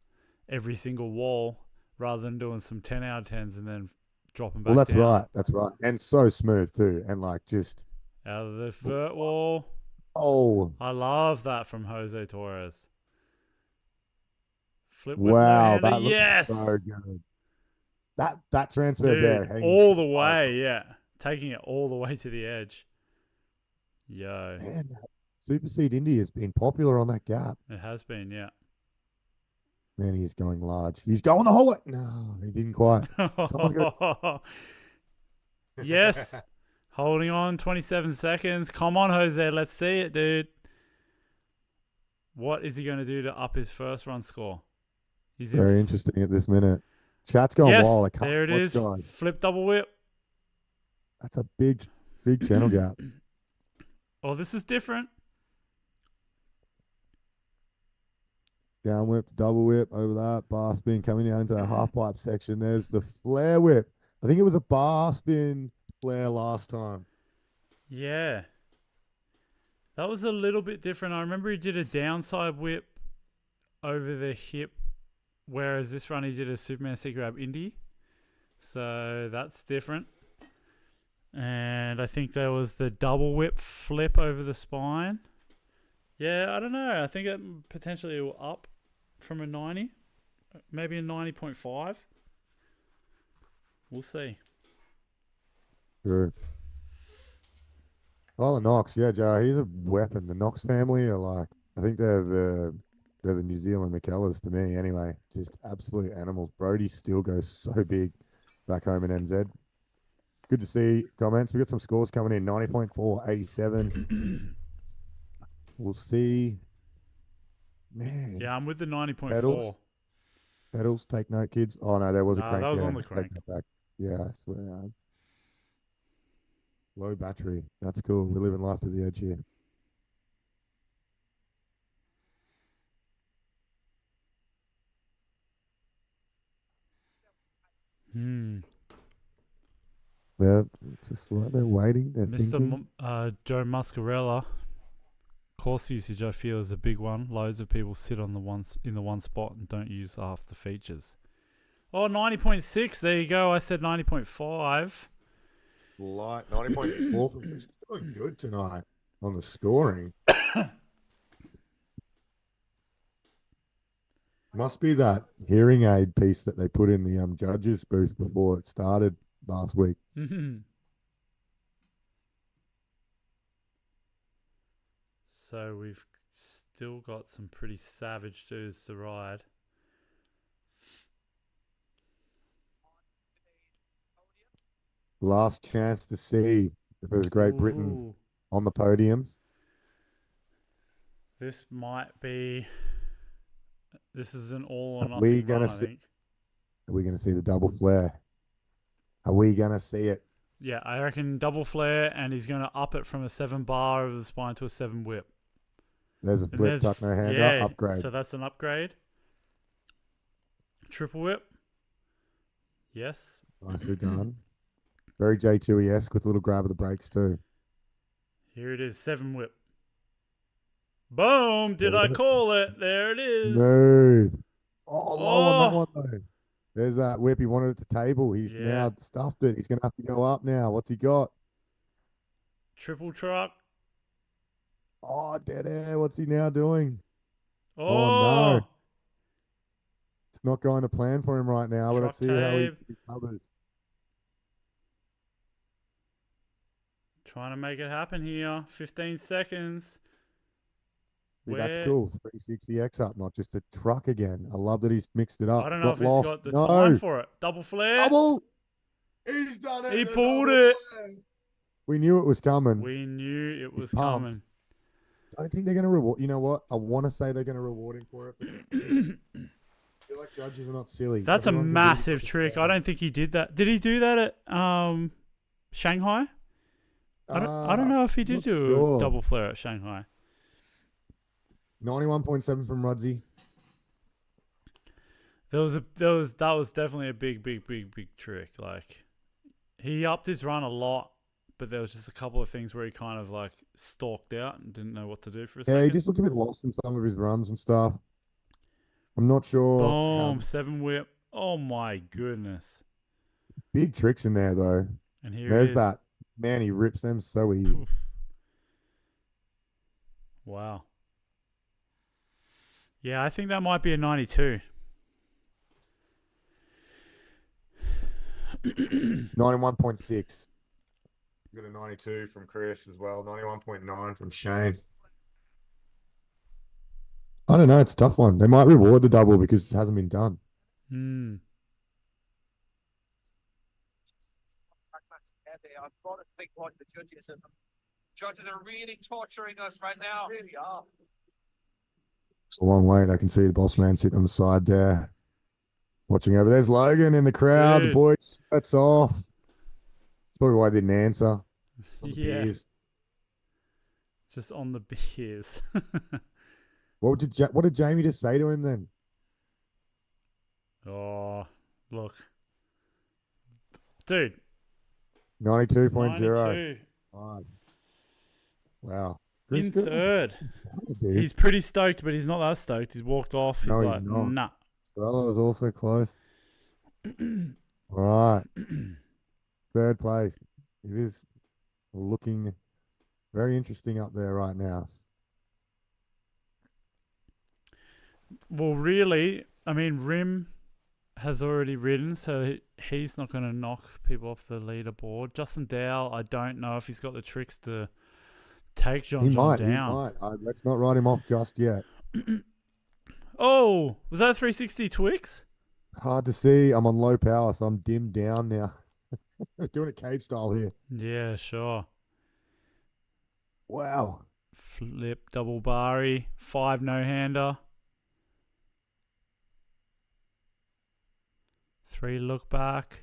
every single wall rather than doing some 10 out of 10s and then dropping Well, back that's down. right. That's right. And so smooth too. And like just, Out of the vert wall. oh, I love that from Jose Torres. Flip with no wow, hander. that looks Yes! so good. That transfer there, Dude, hanging all so the high. way, yeah. Taking it all the way to the edge. Yo. Man, that Super Seed Indy has been popular on that gap. It has been, yeah. Man, he is going large. He's going the whole way. No, he didn't quite. Someone's got Yes. Holding on 27 seconds. Come on, Jose. Let's see it, dude. What is he going to do to up his first run score? He's in. Very interesting at this minute. Chat's going Yes, wild. I can't there it watch is. guys. Flip double whip. That's a big channel gap. Oh, this is different. Down whip, double whip over that. Bar spin coming down into the half pipe section. There's the flare whip. I think it was a bar spin flare last time. Yeah. That was a little bit different. I remember he did a downside whip over the hip, whereas this run he did a Superman C grab Indy. So that's different. And I think there was the double whip flip over the spine. Yeah, I don't know. I think it potentially will up from a 90. Maybe a 90.5. We'll see. True. Oh, the Knox. Yeah, Joe, he's a weapon. The Knox family are like, I think they're the New Zealand Mackellars to me anyway. Just absolute animals. Brody still goes so big back home in NZ. Good to see comments. We got some scores coming in 90.4, 87. We'll see. Man. Yeah, I'm with the 90.4. Pedals, take note, kids. Oh, no, there was a Nah, crank that was there. on the Take crank. that back. Yeah, I swear. Low battery. That's cool. We're living life to the edge here. They're just like they're waiting. They're thinking. Joe Muscarella. Course usage, I feel, is a big one. Loads of people sit on in the one spot and don't use half the features. Oh, 90.6. There you go. I said 90.5. Light 90.4 from Chris. Doing good tonight on the scoring. Must be that hearing aid piece that they put in the judges booth before it started last week. So we've still got some pretty savage dudes to ride. Last chance to see if there's Great Britain on the podium. This might be. This is an all or nothing run, I think. Are we going to see the double flare? Are we going to see it? Yeah, I reckon double flare, and he's going to up it from a 7 bar over the spine to a 7 whip. There's a flip, tuck, no hander, upgrade. So that's an upgrade. Triple whip. Yes. Nicely done. Very J2E-esque with a little grab of the brakes too. Here it is, 7 whip. Boom! Did I call it? There it is. No. Oh, low on that one though. There's that whip. He wanted it to table. He's now stuffed it. He's going to have to go up now. What's he got? Triple truck. Oh, dead air. What's he now doing? Oh, no. It's not going to plan for him right now. But let's see how he recovers. Trying to make it happen here. 15 seconds. That's cool. 360X up, not just a truck again. I love that he's mixed it up. I don't know if he's got the time for it. Double flare. Double. He's done it. He pulled it. We knew it was coming. We knew it was coming. I don't think they're going to reward. You know what? I want to say they're going to reward him for it, but I feel like judges are not silly. That's a massive trick. I don't think he did that. Did he do that at Shanghai? I don't know if he I'm did not do a sure. double flare at Shanghai. 91.7 from Rudsey. That was definitely a big trick. Like he upped his run a lot, but there was just a couple of things where he kind of like stalked out and didn't know what to do for a Yeah, he second. just looked a bit lost in some of his runs and stuff. I'm not sure how Boom, 7 whip. Oh my goodness. big tricks in there though. And here he There's is. that man. He rips them so easy. Wow. Yeah, I think that might be a 92. 91.6. Got a 92 from Chris as well. 91.9 from Shane. I don't know. It's a tough one. They might reward the double because it hasn't been done. Hmm. I've got to think like the judges and the judges are really torturing us right now. They really are. It's a long wait. I can see the boss man sitting on the side there, watching over. There's Logan in the crowd. The Dude. boys, that's off. That's probably why I didn't answer. On the Yeah. beers. Just on the beers. What did Jamie just say to him then? Oh, look. Dude. 92.0. 92. Wow. In third. Dude. He's pretty stoked, but he's not that stoked. He's walked off. He's No, he's like, not. nah. Well, was also close. All right. Third place. It is looking very interesting up there right now. Well, really, I mean, Rim has already ridden, so he's not going to knock people off the leaderboard. Justin Dow, I don't know if he's got the tricks to take John down. He might. Let's not write him off just yet. Oh, was that a 360 Twix? Hard to see. I'm on low power, so I'm dimmed down now. We're doing it cave style here. Yeah, sure. Wow. Flip, double barry, 5 no-hander. 3 look back.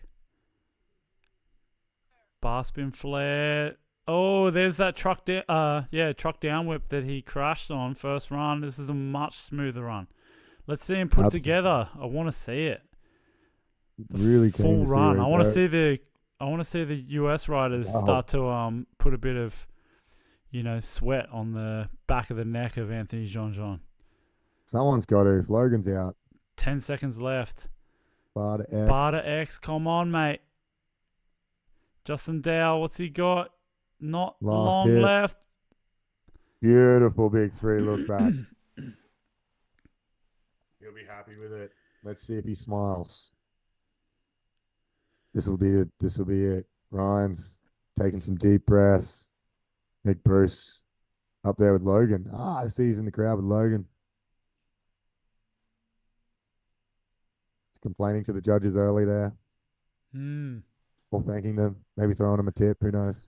Bar spin flare. Oh, there's that truck down whip that he crashed on first run. This is a much smoother run. Let's see him put it together. I want to see it. Really full run. I want to see the US riders start to put a bit of sweat on the back of the neck of Anthony Jean. Someone's got to. If Logan's out. 10 seconds left. Bar to X. Bar to X. Come on, mate. Justin Dow, what's he got? Not Last long hit. left. Beautiful big 3 look back. He'll be happy with it. Let's see if he smiles. This will be it. This will be it. Ryan's taking some deep breaths. Nick Bruce up there with Logan. I see he's in the crowd with Logan. He's complaining to the judges early there. Or thanking them. Maybe throwing them a tip. Who knows?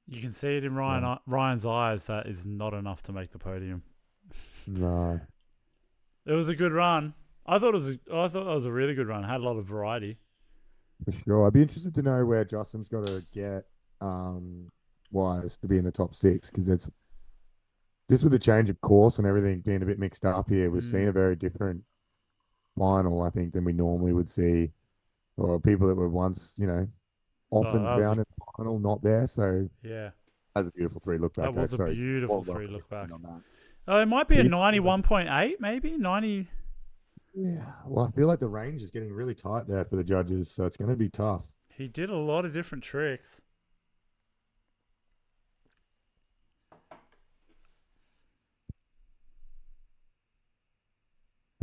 You can see it in Ryan's eyes. That is not enough to make the podium. No. It was a good run. I thought that was a really good run. It had a lot of variety. For sure. I'd be interested to know where Justin's got to get wise to be in the top 6, because it's just with the change of course and everything being a bit mixed up here, we're seeing a very different final, I think, than we normally would see, or people that were once, often found in the final, not there. So yeah, that's a beautiful 3 look back. That was a beautiful 3 look back. It might be a 91.8, maybe 90. Yeah, well, I feel like the range is getting really tight there for the judges, so it's going to be tough. He did a lot of different tricks.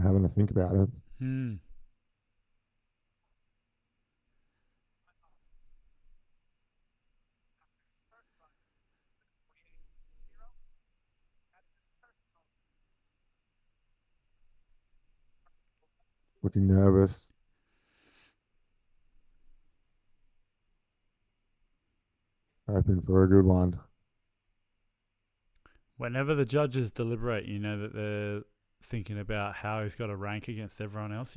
Having to think about it. Looking nervous. Hoping for a good one. Whenever the judges deliberate, you know that they're thinking about how he's got to rank against everyone else,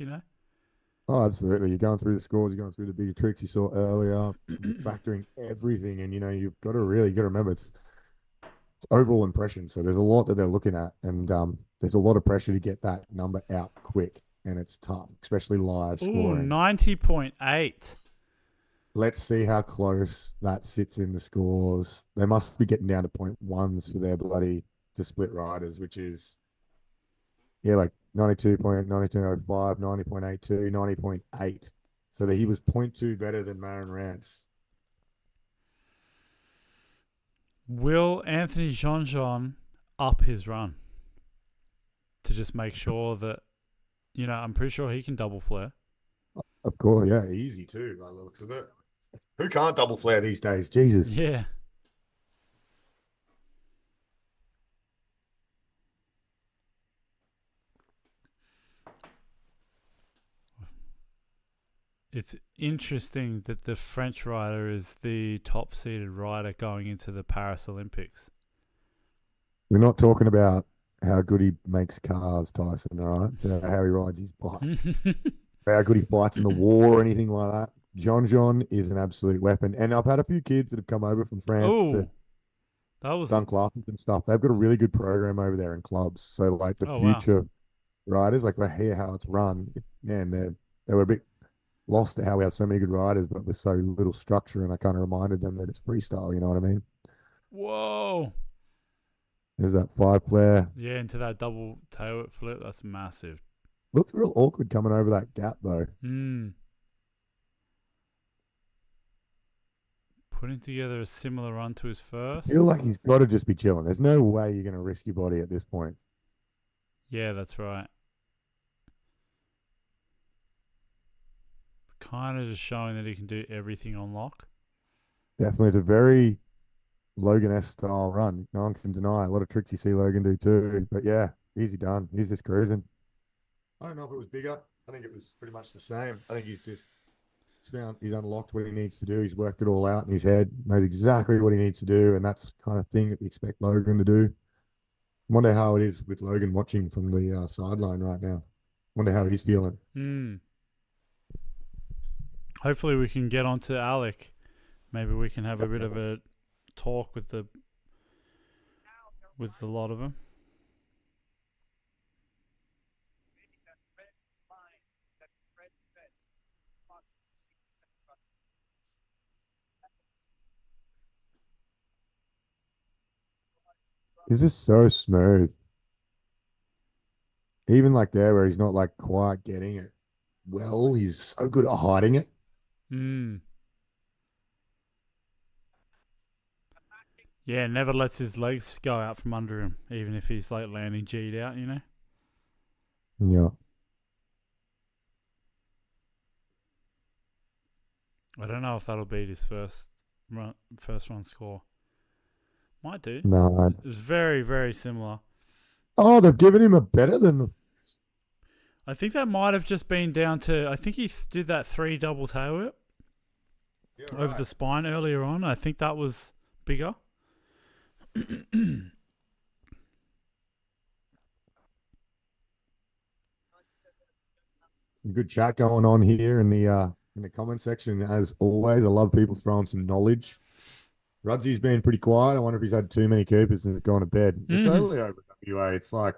Oh, absolutely. You're going through the scores, you're going through the bigger tricks you saw earlier, you're factoring everything, and you've got to remember it's overall impression. So there's a lot that they're looking at, and there's a lot of pressure to get that number out quick, and it's tough, especially live Ooh, scoring. 90.8. Let's see how close that sits in the scores. They must be getting down to point ones for their bloody to split riders, which is like 92.9205, 90.82, 90.8. So that he was point 0.2 better than Marin Rance. Will Anthony Jean up his run to just make sure that, I'm pretty sure he can double flare. Of course, yeah, easy too, by the looks of it. Who can't double flare these days? Jesus. Yeah. It's interesting that the French rider is the top seeded rider going into the Paris Olympics. We're not talking about how good he makes cars, Tyson, all right? So how he rides his bike, how good he fights in the war or anything like that. Jean is an absolute weapon. And I've had a few kids that have come over from France that was done classes and stuff. They've got a really good program over there in clubs. So like the future riders, like I hear how it's run, they were a bit lost to how we have so many good riders, but with so little structure. And I kind of reminded them that it's freestyle. You know what I mean? Whoa. There's that 5 flare. Yeah, into that double tail whip flip. That's massive. Looked real awkward coming over that gap though. Putting together a similar run to his first. I feel like he's got to just be chilling. There's no way you're going to risk your body at this point. Yeah, that's right. Kind of just showing that he can do everything on lock. Definitely. It's a very Logan-esque style run. No one can deny. A lot of tricks you see Logan do too. But yeah, easy done. He's just cruising. I don't know if it was bigger. I think it was pretty much the same. I think he's unlocked what he needs to do. He's worked it all out in his head, knows exactly what he needs to do, and that's the kind of thing that we expect Logan to do. Wonder how it is with Logan watching from the sideline right now. Wonder how he's feeling. Hopefully we can get onto Alec. Maybe we can have a bit of a talk with the lot of them. He's just so smooth. Even like there where he's not like quite getting it well, he's so good at hiding it. Yeah, never lets his legs go out from under him, even if he's like landing G'd out, Yeah. I don't know if that'll beat his first run score. Might do. No. It was very, very similar. Oh, they've given him a better than the... I think that might have just been down to... I think he did that 3 double tail whip over the spine earlier on. I think that was bigger. Good chat going on here in the comment section. As always, I love people throwing some knowledge. Rudsy's been pretty quiet. I wonder if he's had too many Coopers and has gone to bed. It's only over WA. It's got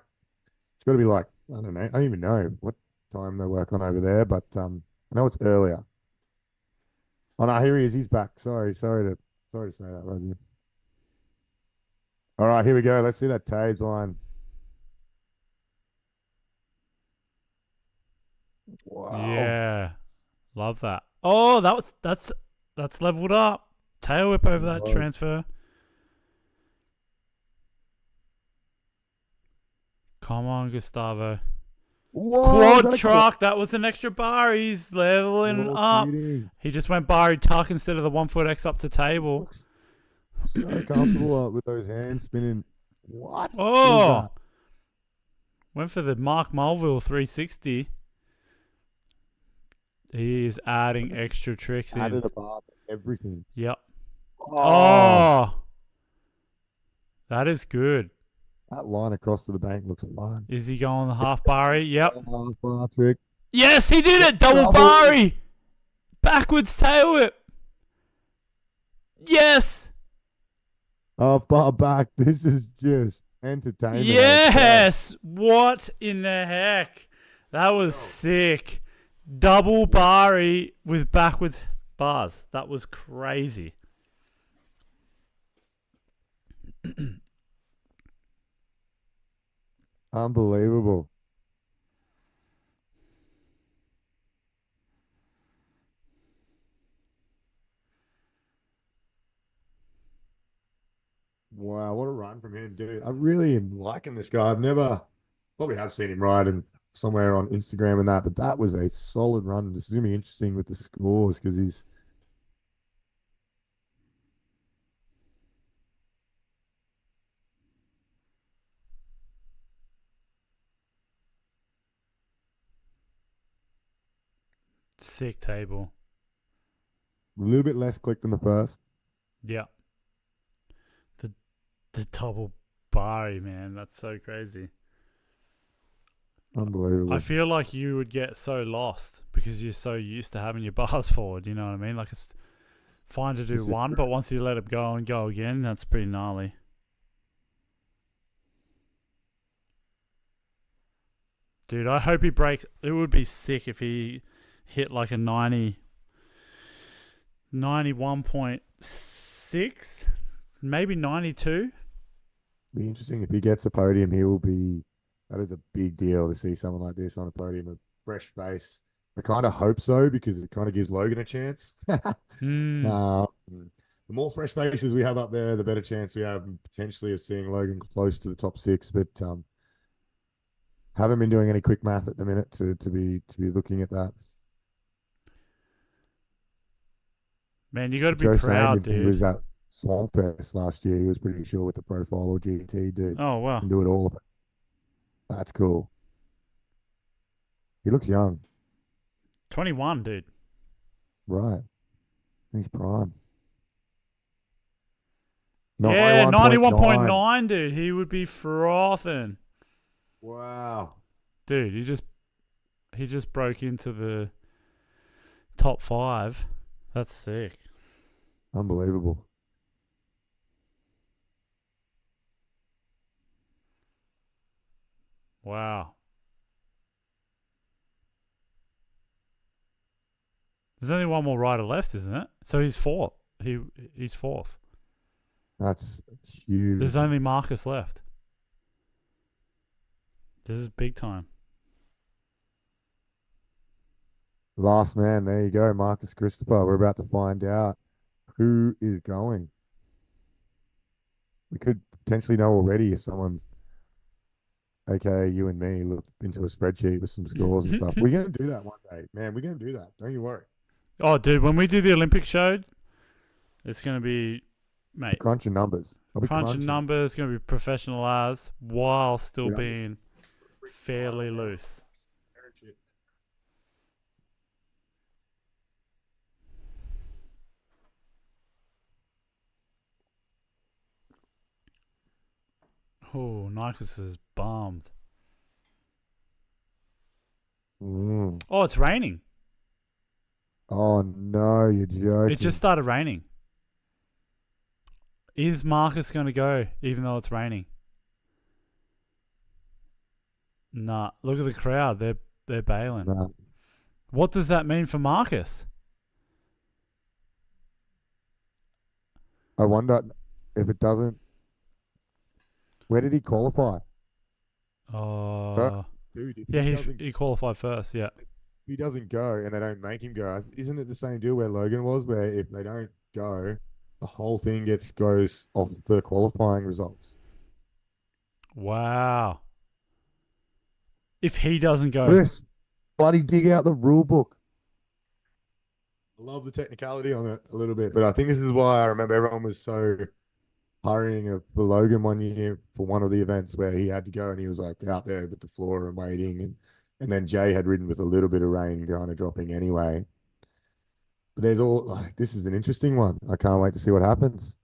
to be like, I don't know. I don't even know what time they work on over there, but I know it's earlier. Oh no, here he is. He's back. Sorry to say that, Rudsy. All right, here we go. Let's see that Tabes line. Wow. Yeah, love that. Oh, that's leveled up. Tail whip over that transfer. Come on, Gustavo. Whoa, Quad truck. That was an extra bar. He's leveling up. Kidding. He just went bar tuck instead of the 1 foot X up to table. So comfortable with those hands spinning. What? Oh, went for the Mark Mulville 360. He is adding extra tricks Added in. a bar to everything. Yep. Oh, that is good. That line across to the bank looks fun. Is he going the half bar? Yep. Half bar trick. Yes, he did it. Double Bari. Backwards tail whip. Yes. Oh, far back. This is just entertainment. Yes. What in the heck? That was sick. Double Bari with backwards bars. That was crazy. Unbelievable. Wow, what a run from him, dude. I really am liking this guy. I've never, probably have seen him ride and somewhere on Instagram and that, but that was a solid run. This is going to be interesting with the scores because he's, Sick table. a little bit less click than the first. Yeah. The double Bari, man. That's so crazy. Unbelievable. I feel like you would get so lost because you're so used to having your bars forward. You know what I mean? Like, it's fine to do one, but once you let it go and go again, that's pretty gnarly. Dude, I hope he breaks. It would be sick if he hit like a 91.6, maybe 92. Be interesting if he gets the podium. He will be. That is a big deal to see someone like this on a podium, a fresh face. I kind of hope so because it kind of gives Logan a chance. The more fresh faces we have up there, the better chance we have potentially of seeing Logan close to the top six. But haven't been doing any quick math at the minute to be looking at that. Man, you got to be Joe saying proud, if he dude. was at Swampfest last year, he was pretty sure with the profile or GT dudes. Oh, wow. Can do it all. That's cool. He looks young. 21, dude. Right. He's prime. Yeah, 91.9. 91.9, dude. He would be frothing. Wow. Dude, he just broke into the top 5. That's sick. Unbelievable. Wow. There's only one more rider left, isn't it? So he's fourth. He's fourth. That's huge. There's only Marcus left. This is big time. Last man. There you go. Marcus Christopher. We're about to find out who is going. We could potentially know already if someone's, aka you and me, looked into a spreadsheet with some scores and stuff. We're going to do that one day. Man, we're going to do that. Don't you worry. Oh, dude, when we do the Olympic show, it's going to be, mate, Crunching numbers. I'll be crunching numbers, going to be professional as, while still Yeah. being fairly loose. Oh, Nikos is bummed. Oh, it's raining. Oh, no, you're joking. It just started raining. Is Marcus going to go even though it's raining? Nah, look at the crowd. They're bailing. Nah. What does that mean for Marcus? I wonder if it doesn't. Where did he qualify? Oh, Dude, if yeah, doesn't- he qualified first. Yeah. if he doesn't go and they don't make him go, isn't it the same deal where Logan was, where if they don't go, the whole thing goes off the qualifying results? Wow. If he doesn't go, Chris, bloody dig out the rule book. I love the technicality on it a little bit, but I think this is why I remember everyone was so hurrying for Logan one year for one of the events where he had to go and he was like out there with the floor and waiting, and then Jay had ridden with a little bit of rain kind of dropping anyway. But there's all like, this is an interesting one. I can't wait to see what happens.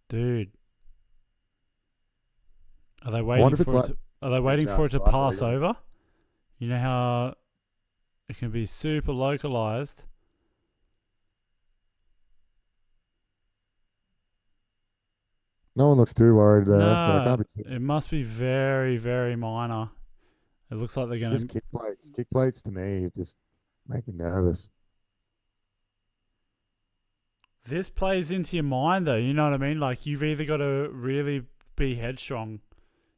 Dude, are they I waiting wonder if it's for it? like Are they waiting for it to just, right? pass over? You know how it can be super localized. No one looks too worried there, so I No, can't be it must be very, very minor. It looks like they're gonna. just kick plates. Kick plates to me just make me nervous. This plays into your mind, though. You know what I mean? Like you've either got to really be headstrong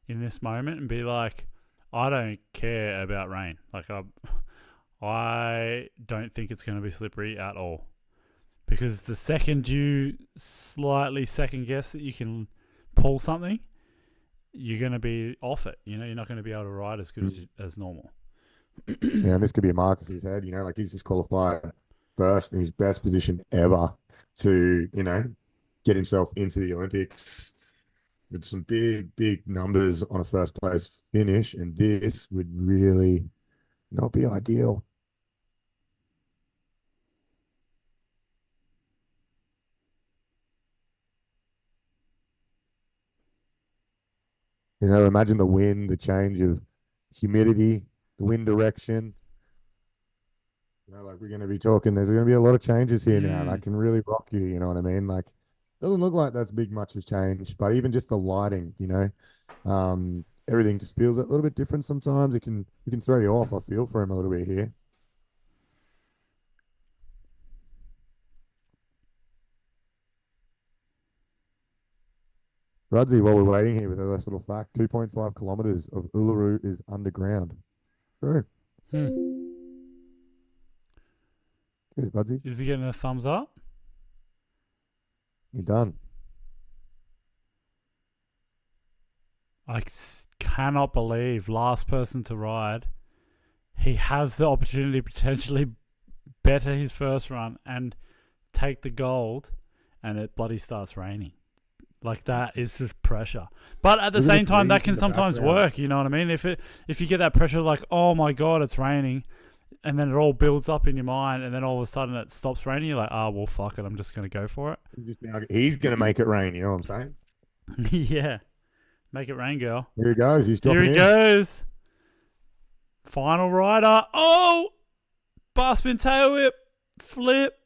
in this moment and be like, I don't care about rain. Like I don't think it's going to be slippery at all. Because the second you slightly second guess that you can pull something, you're going to be off it. You know, you're not going to be able to ride as good as normal. Yeah, and this could be Marcus's head, like he's just qualified first in his best position ever to, get himself into the Olympics with some big, big numbers on a first place finish. And this would really not be ideal. Imagine the wind, the change of humidity, the wind direction. Like we're going to be talking, there's going to be a lot of changes here now. That can really rock you, you know what I mean? Like, doesn't look like that's big much has changed, but even just the lighting, everything just feels a little bit different sometimes. It can throw you off. I feel for him a little bit here. Rudsy, while we're waiting here with a nice little fact, 2.5 kilometers of Uluru is underground. True. Cheers, Budsy. Is he getting a thumbs up? You're done. I cannot believe last person to ride. He has the opportunity to potentially better his first run and take the gold, and it bloody starts raining. Like that is just pressure. But at the same time, that can sometimes work. You know what I mean? If you get that pressure, like, oh my god, it's raining, and then it all builds up in your mind, and then all of a sudden it stops raining, you're like, well, fuck it, I'm just gonna go for it. He's gonna make it rain. You know what I'm saying? Yeah, make it rain, girl. Here he goes. He's dropping in. Here he goes. Final rider. Oh, bar spin tail whip, flip,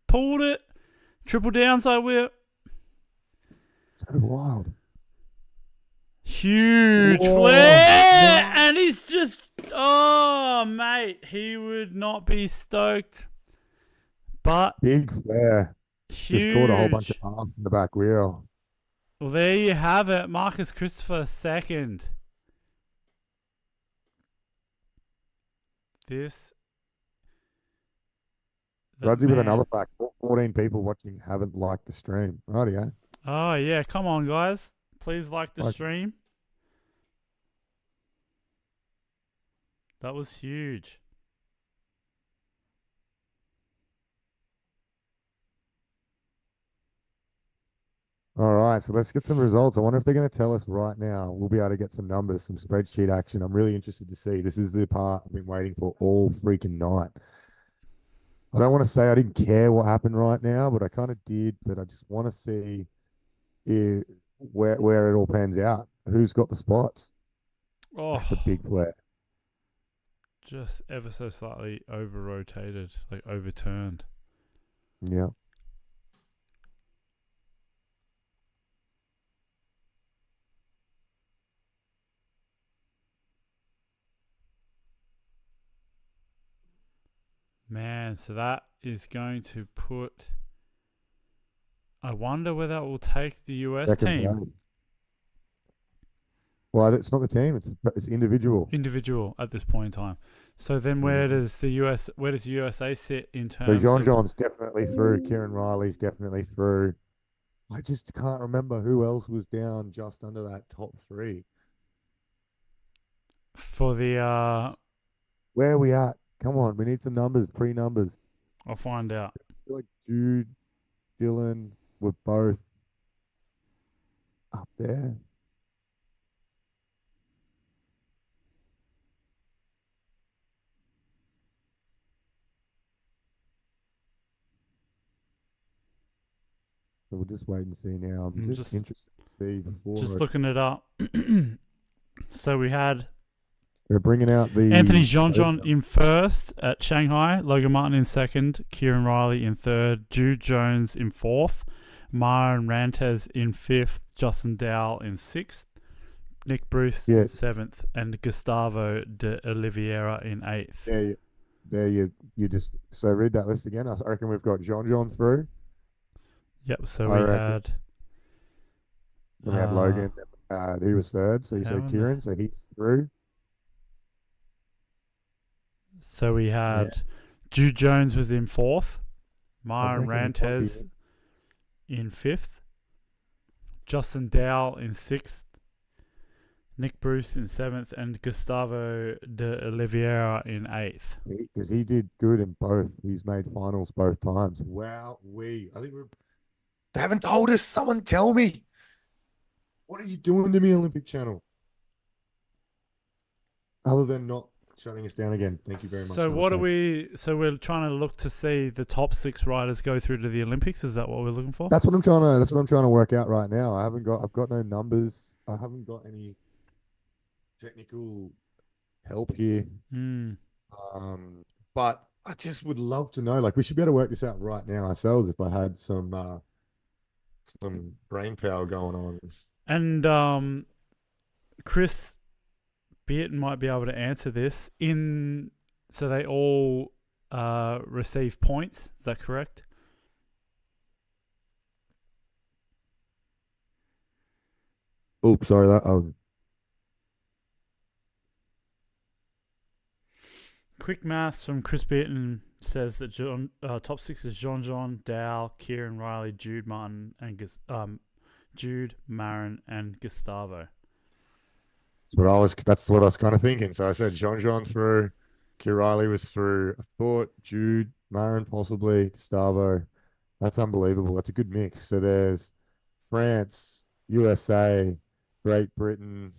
pulled it, triple downside whip. So wild. Huge flare, and he's just, mate, he would not be stoked. But big flare. Huge. Just caught a whole bunch of ass in the back wheel. Well, there you have it. Marcus Christopher second. Rudsy with another fact. All 14 people watching haven't liked the stream. Rightio. Oh, yeah. Come on, guys. Please like the stream. That was huge. All right, so let's get some results. I wonder if they're going to tell us right now. We'll be able to get some numbers, some spreadsheet action. I'm really interested to see. This is the part I've been waiting for all freaking night. I don't want to say I didn't care what happened right now, but I kind of did. But I just want to see where it all pans out. Who's got the spots? Oh, that's a big flare. Just ever so slightly over-rotated, like overturned. Yeah. Man, so that is going to put... I wonder whether it will take the US team. Game. Well, it's not the team; it's individual. Individual at this point in time. So then, where does USA sit in terms? So Jean's definitely through. Kieran Riley's definitely through. I just can't remember who else was down just under that top three. For the where are we at? Come on, we need some numbers, pre-numbers. I'll find out. I feel like Jude, Dylan were both up there. So we'll just wait and see now. I'm just interested to see before. Just looking it up. So we had We're bringing out the Anthony Jean in first at Shanghai, Logan Martin in second, Kieran Riley in third, Jude Jones in fourth, Myron Rantes in fifth, Justin Dowell in sixth, Nick Bruce in seventh, and Gustavo de Oliveira in eighth. There you just so read that list again. I reckon we've got Jean through. Yep. So we had. Then we had Logan. He was third. So you said Kieran. So he's through. So we had Jude Jones was in fourth, Myron Rantes in fifth, Justin Dowell in sixth, Nick Bruce in seventh, and Gustavo de Oliveira in eighth. Because he did good in both. He's made finals both times. Wow, I think they haven't told us. Someone tell me. What are you doing to me, Olympic Channel? Other than not shutting us down again. Thank you very much. So we're trying to look to see the top 6 riders go through to the Olympics. Is that what we're looking for? That's what I'm trying to work out right now. I've got no numbers. I haven't got any technical help here. But I just would love to know. Like, we should be able to work this out right now ourselves if I had some brain power going on. And Chris Beaton might be able to answer this. So they all receive points. Is that correct? Oops, sorry. Quick maths from Chris Beaton says that top 6 is Jean, Dowell, Kieran Riley, Jude Martin, and Jude, Marin, and Gustavo. That's what I was kind of thinking. So I said Jean through, Kieran Riley was through. I thought Jude, Marin possibly, Gustavo. That's unbelievable. That's a good mix. So there's France, USA, Great Britain,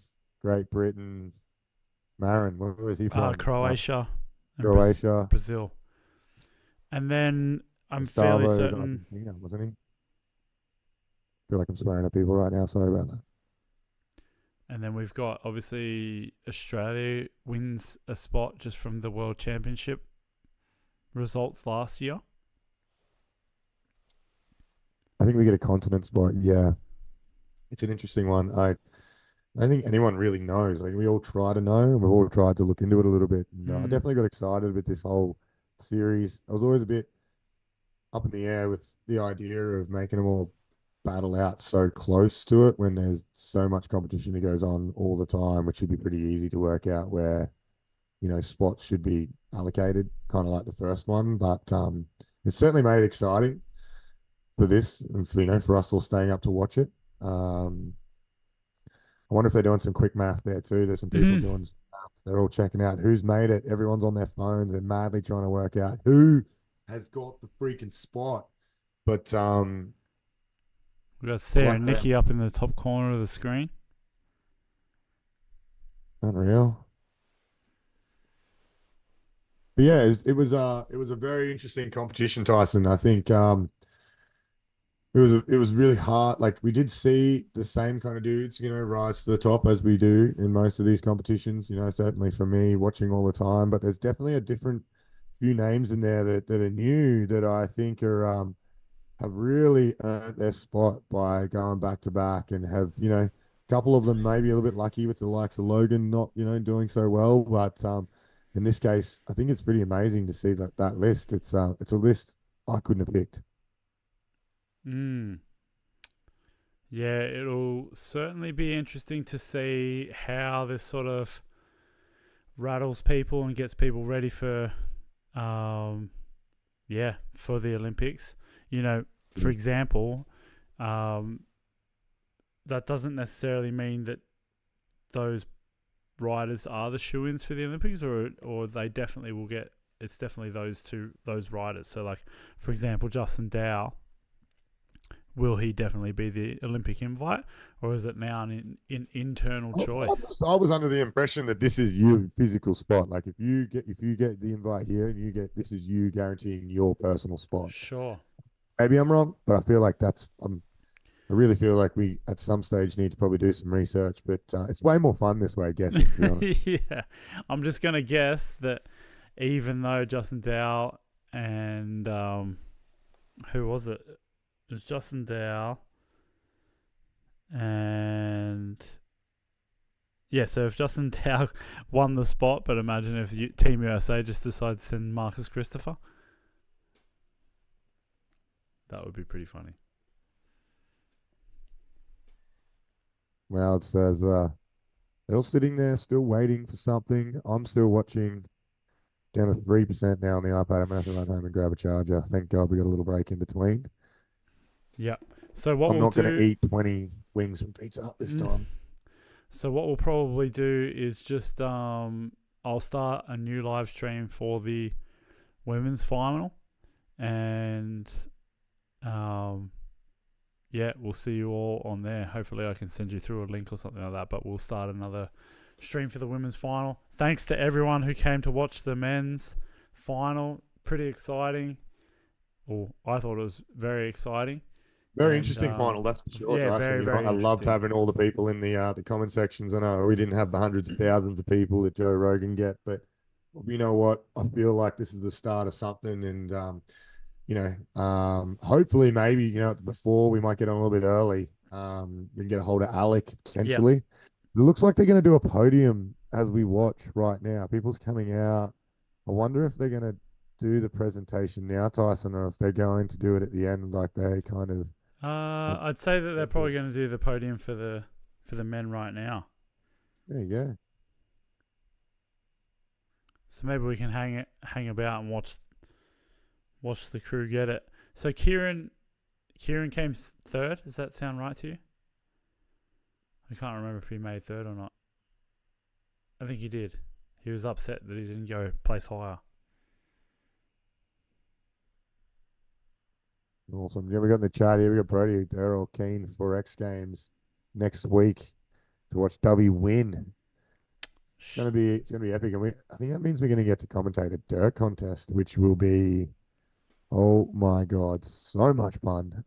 Marin. Where was he from? Croatia. Croatia. Brazil. And then I'm Gustavo fairly certain. Wasn't he? I feel like I'm swearing at people right now. Sorry about that. And then we've got, obviously, Australia wins a spot just from the World Championship results last year. I think we get a continent spot. Yeah. It's an interesting one. I don't think anyone really knows. Like, we all try to know, and we've all tried to look into it a little bit. And, I definitely got excited with this whole series. I was always a bit up in the air with the idea of making them all battle out so close to it when there's so much competition that goes on all the time, which should be pretty easy to work out where, spots should be allocated, kind of like the first one. But it certainly made it exciting for this, and for us all staying up to watch it. I wonder if they're doing some quick math there too. There's some people doing some maths. They're all checking out who's made it. Everyone's on their phones. They're madly trying to work out who has got the freaking spot. But we've got Sarah and Nikki up in the top corner of the screen. Unreal. But yeah, it was a very interesting competition, Tyson. I think it was really hard. Like, we did see the same kind of dudes, rise to the top as we do in most of these competitions. Certainly for me, watching all the time. But there's definitely a different few names in there that are new that I think are have really earned their spot by going back to back, and have, a couple of them maybe a little bit lucky with the likes of Logan not, doing so well. But in this case, I think it's pretty amazing to see that list. It's a list I couldn't have picked. Yeah, it'll certainly be interesting to see how this sort of rattles people and gets people ready for for the Olympics. For example, that doesn't necessarily mean that those riders are the shoo-ins for the Olympics, or they definitely will get. It's definitely those riders. So, like, for example, Justin Dowell, will he definitely be the Olympic invite, or is it now an internal choice? I was under the impression that this is your physical spot. Like, if you get the invite here, and this is you guaranteeing your personal spot. Sure. Maybe I'm wrong, but I feel like I'm I really feel like we at some stage need to probably do some research, but it's way more fun this way, guessing, to be honest. Yeah, I'm just gonna guess that even though Justin Dow and who was it? It was Justin Dow and yeah. So if Justin Dow won the spot, but imagine if Team USA just decided to send Marcus Christopher, that would be pretty funny. Well, it says they're all sitting there still waiting for something. I'm still watching. Down to 3% now on the iPad. I'm going to have to run home and grab a charger. Thank God we got a little break in between. Yep. So what I'm we'll not going do? to eat 20 wings from Pizza Hut this time. So what we'll probably do is just I'll start a new live stream for the women's final, and yeah, we'll see you all on there. Hopefully I can send you through a link or something like that, but we'll start another stream for the women's final. Thanks to everyone who came to watch the men's final. Pretty exciting. Well, I thought it was very exciting. Very interesting final, that's for sure. Yeah, Tyson. very I loved interesting. having all the people in the comment sections. I know we didn't have the hundreds of thousands of people that Joe Rogan get, but you know what? I feel like this is the start of something, and hopefully maybe before we might get on a little bit early. We can get a hold of Alec potentially. Yep. It looks like they're going to do a podium as we watch right now. People's coming out. I wonder if they're going to do the presentation now, Tyson, or if they're going to do it at the end, like they kind of. I'd say that they're probably going to do the podium for the men right now. There you go. So maybe we can hang about and watch the crew get it. So Kieran came third. Does that sound right to you? I can't remember if he made third or not. I think he did. He was upset that he didn't go place higher. Awesome. Yeah, we got in the chat here. We got Brody. They're all keen for X Games next week to watch W win. It's gonna be epic, and I think that means we're gonna get to commentate a dirt contest, which will be, oh my God, so much fun.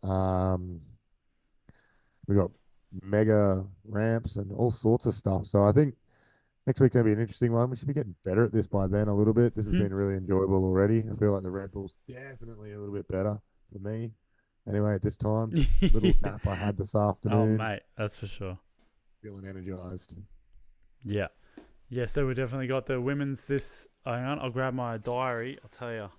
We got mega ramps and all sorts of stuff. So I think next week's gonna be an interesting one. We should be getting better at this by then a little bit. This has been really enjoyable already. I feel like the Red Bull's definitely a little bit better for me. Anyway, at this time, little nap I had this afternoon. Oh mate, that's for sure. Feeling energized. Yeah. Yeah, so we definitely got the women's this. Hang on, I'll grab my diary. I'll tell you.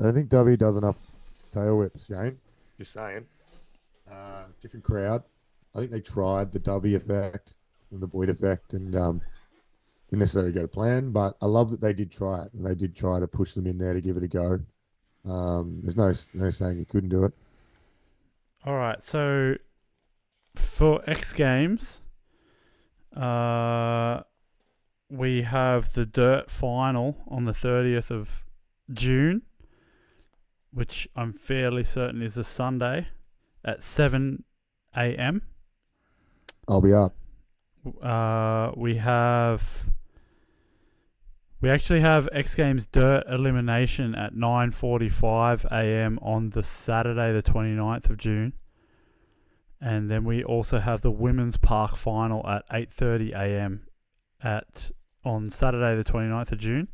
I don't think W does enough tail whips, Shane. Just saying. Different crowd. I think they tried the W effect and the Boyd effect and didn't necessarily go to plan, but I love that they did try it. And they did try to push them in there to give it a go. There's no saying you couldn't do it. All right, so for X Games, we have the dirt final on the 30th of June, which I'm fairly certain is a Sunday at 7 a.m. I'll be up. We actually have X Games Dirt Elimination at 9:45 a.m. on the Saturday the 29th of June. And then we also have the Women's Park Final at 8:30 a.m. on Saturday the 29th of June.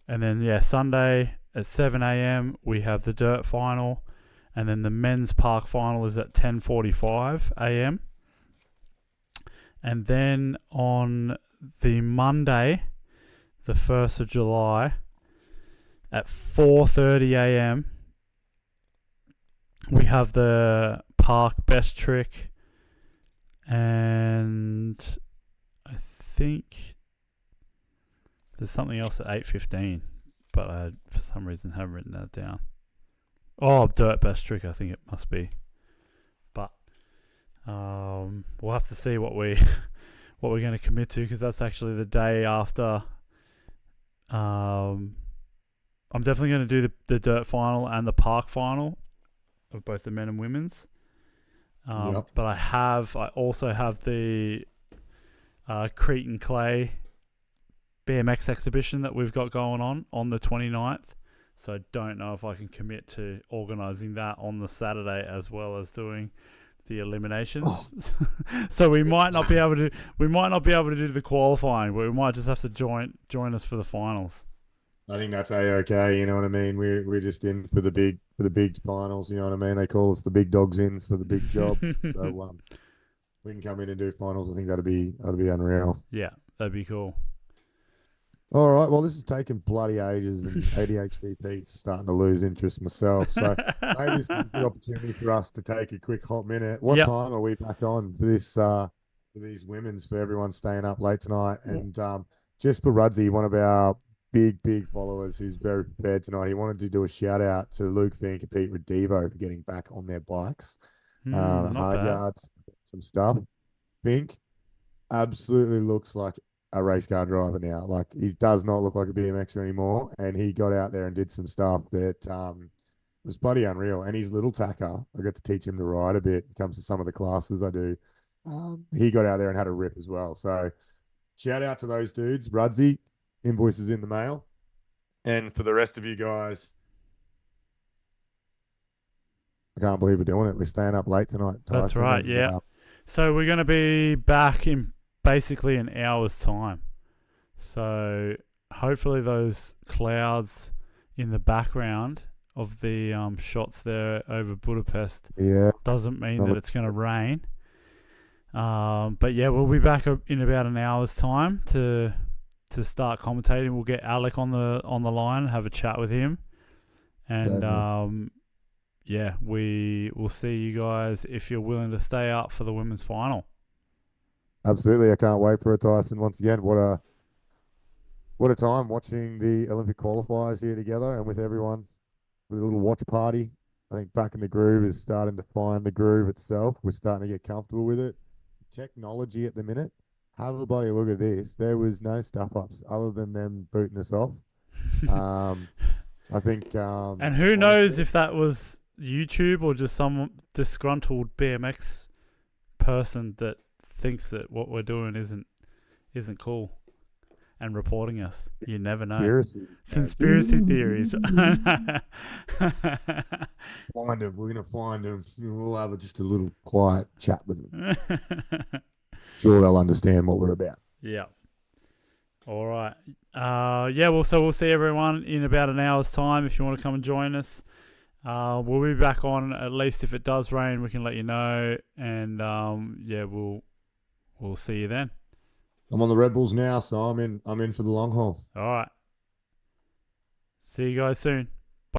And then Sunday at 7 a.m. we have the Dirt Final, and then the Men's Park Final is at 10:45 a.m. And then on the Monday, the 1st of July, at 4:30 a.m. we have the Park Best Trick, and I think there's something else at 8:15, but I for some reason haven't written that down. Oh, Dirt Best Trick, I think it must be. But we'll have to see what we're going to commit to, because that's actually the day after. I'm definitely going to do the Dirt Final and the Park Final of both the men and women's. But I also have the Cretan Clay BMX exhibition that we've got going on the 29th. So I don't know if I can commit to organising that on the Saturday as well as doing the eliminations. So we might not be able to do the qualifying, but we might just have to join us for the finals. I think that's okay. You know what I mean? We're just in for the big finals. You know what I mean? They call us the big dogs in for the big job. So we can come in and do finals. I think that'd be unreal. Yeah, that'd be cool. All right. Well, this is taking bloody ages, and ADHD Pete's starting to lose interest myself. So maybe this is a good opportunity for us to take a quick hot minute. What time are we back on for this? For these women's, for everyone staying up late tonight, and just for Rudsy, one of our big followers who's very prepared tonight. He wanted to do a shout out to Luke Fink and Pete Redivo for getting back on their bikes, hard yards, some stuff. Fink absolutely looks like a race car driver now. Like, he does not look like a BMXer anymore, and he got out there and did some stuff that was bloody unreal. And his little tacker, I got to teach him to ride a bit. It comes to some of the classes I do. He got out there and had a rip as well. So shout out to those dudes. Rudsy, invoices in the mail. And for the rest of you guys, I can't believe we're doing it. We're staying up late tonight, Tyson. That's right, yeah. So we're going to be back in basically an hour's time. So hopefully those clouds in the background of the shots there over Budapest doesn't mean that it's going to rain. But yeah, we'll be back in about an hour's time to start commentating. We'll get Alec on the line and have a chat with him. And we will see you guys if you're willing to stay up for the women's final. Absolutely. I can't wait for it, Tyson. Once again, what a time watching the Olympic qualifiers here together and with everyone with a little watch party. I think Back in the Groove is starting to find the groove itself. We're starting to get comfortable with it. Technology at the minute. Have a bloody look at this. There was no stuff-ups other than them booting us off. I think... and who knows if that was YouTube or just some disgruntled BMX person that thinks that what we're doing isn't cool and reporting us. You never know. Conspiracy theories. Find them. We're gonna find them. We'll have just a little quiet chat with them. Sure, they'll understand what we're about. Yeah. All right. So we'll see everyone in about an hour's time. If you want to come and join us, we'll be back on. At least if it does rain, we can let you know. And we'll see you then. I'm on the Red Bulls now, so I'm in for the long haul. All right. See you guys soon.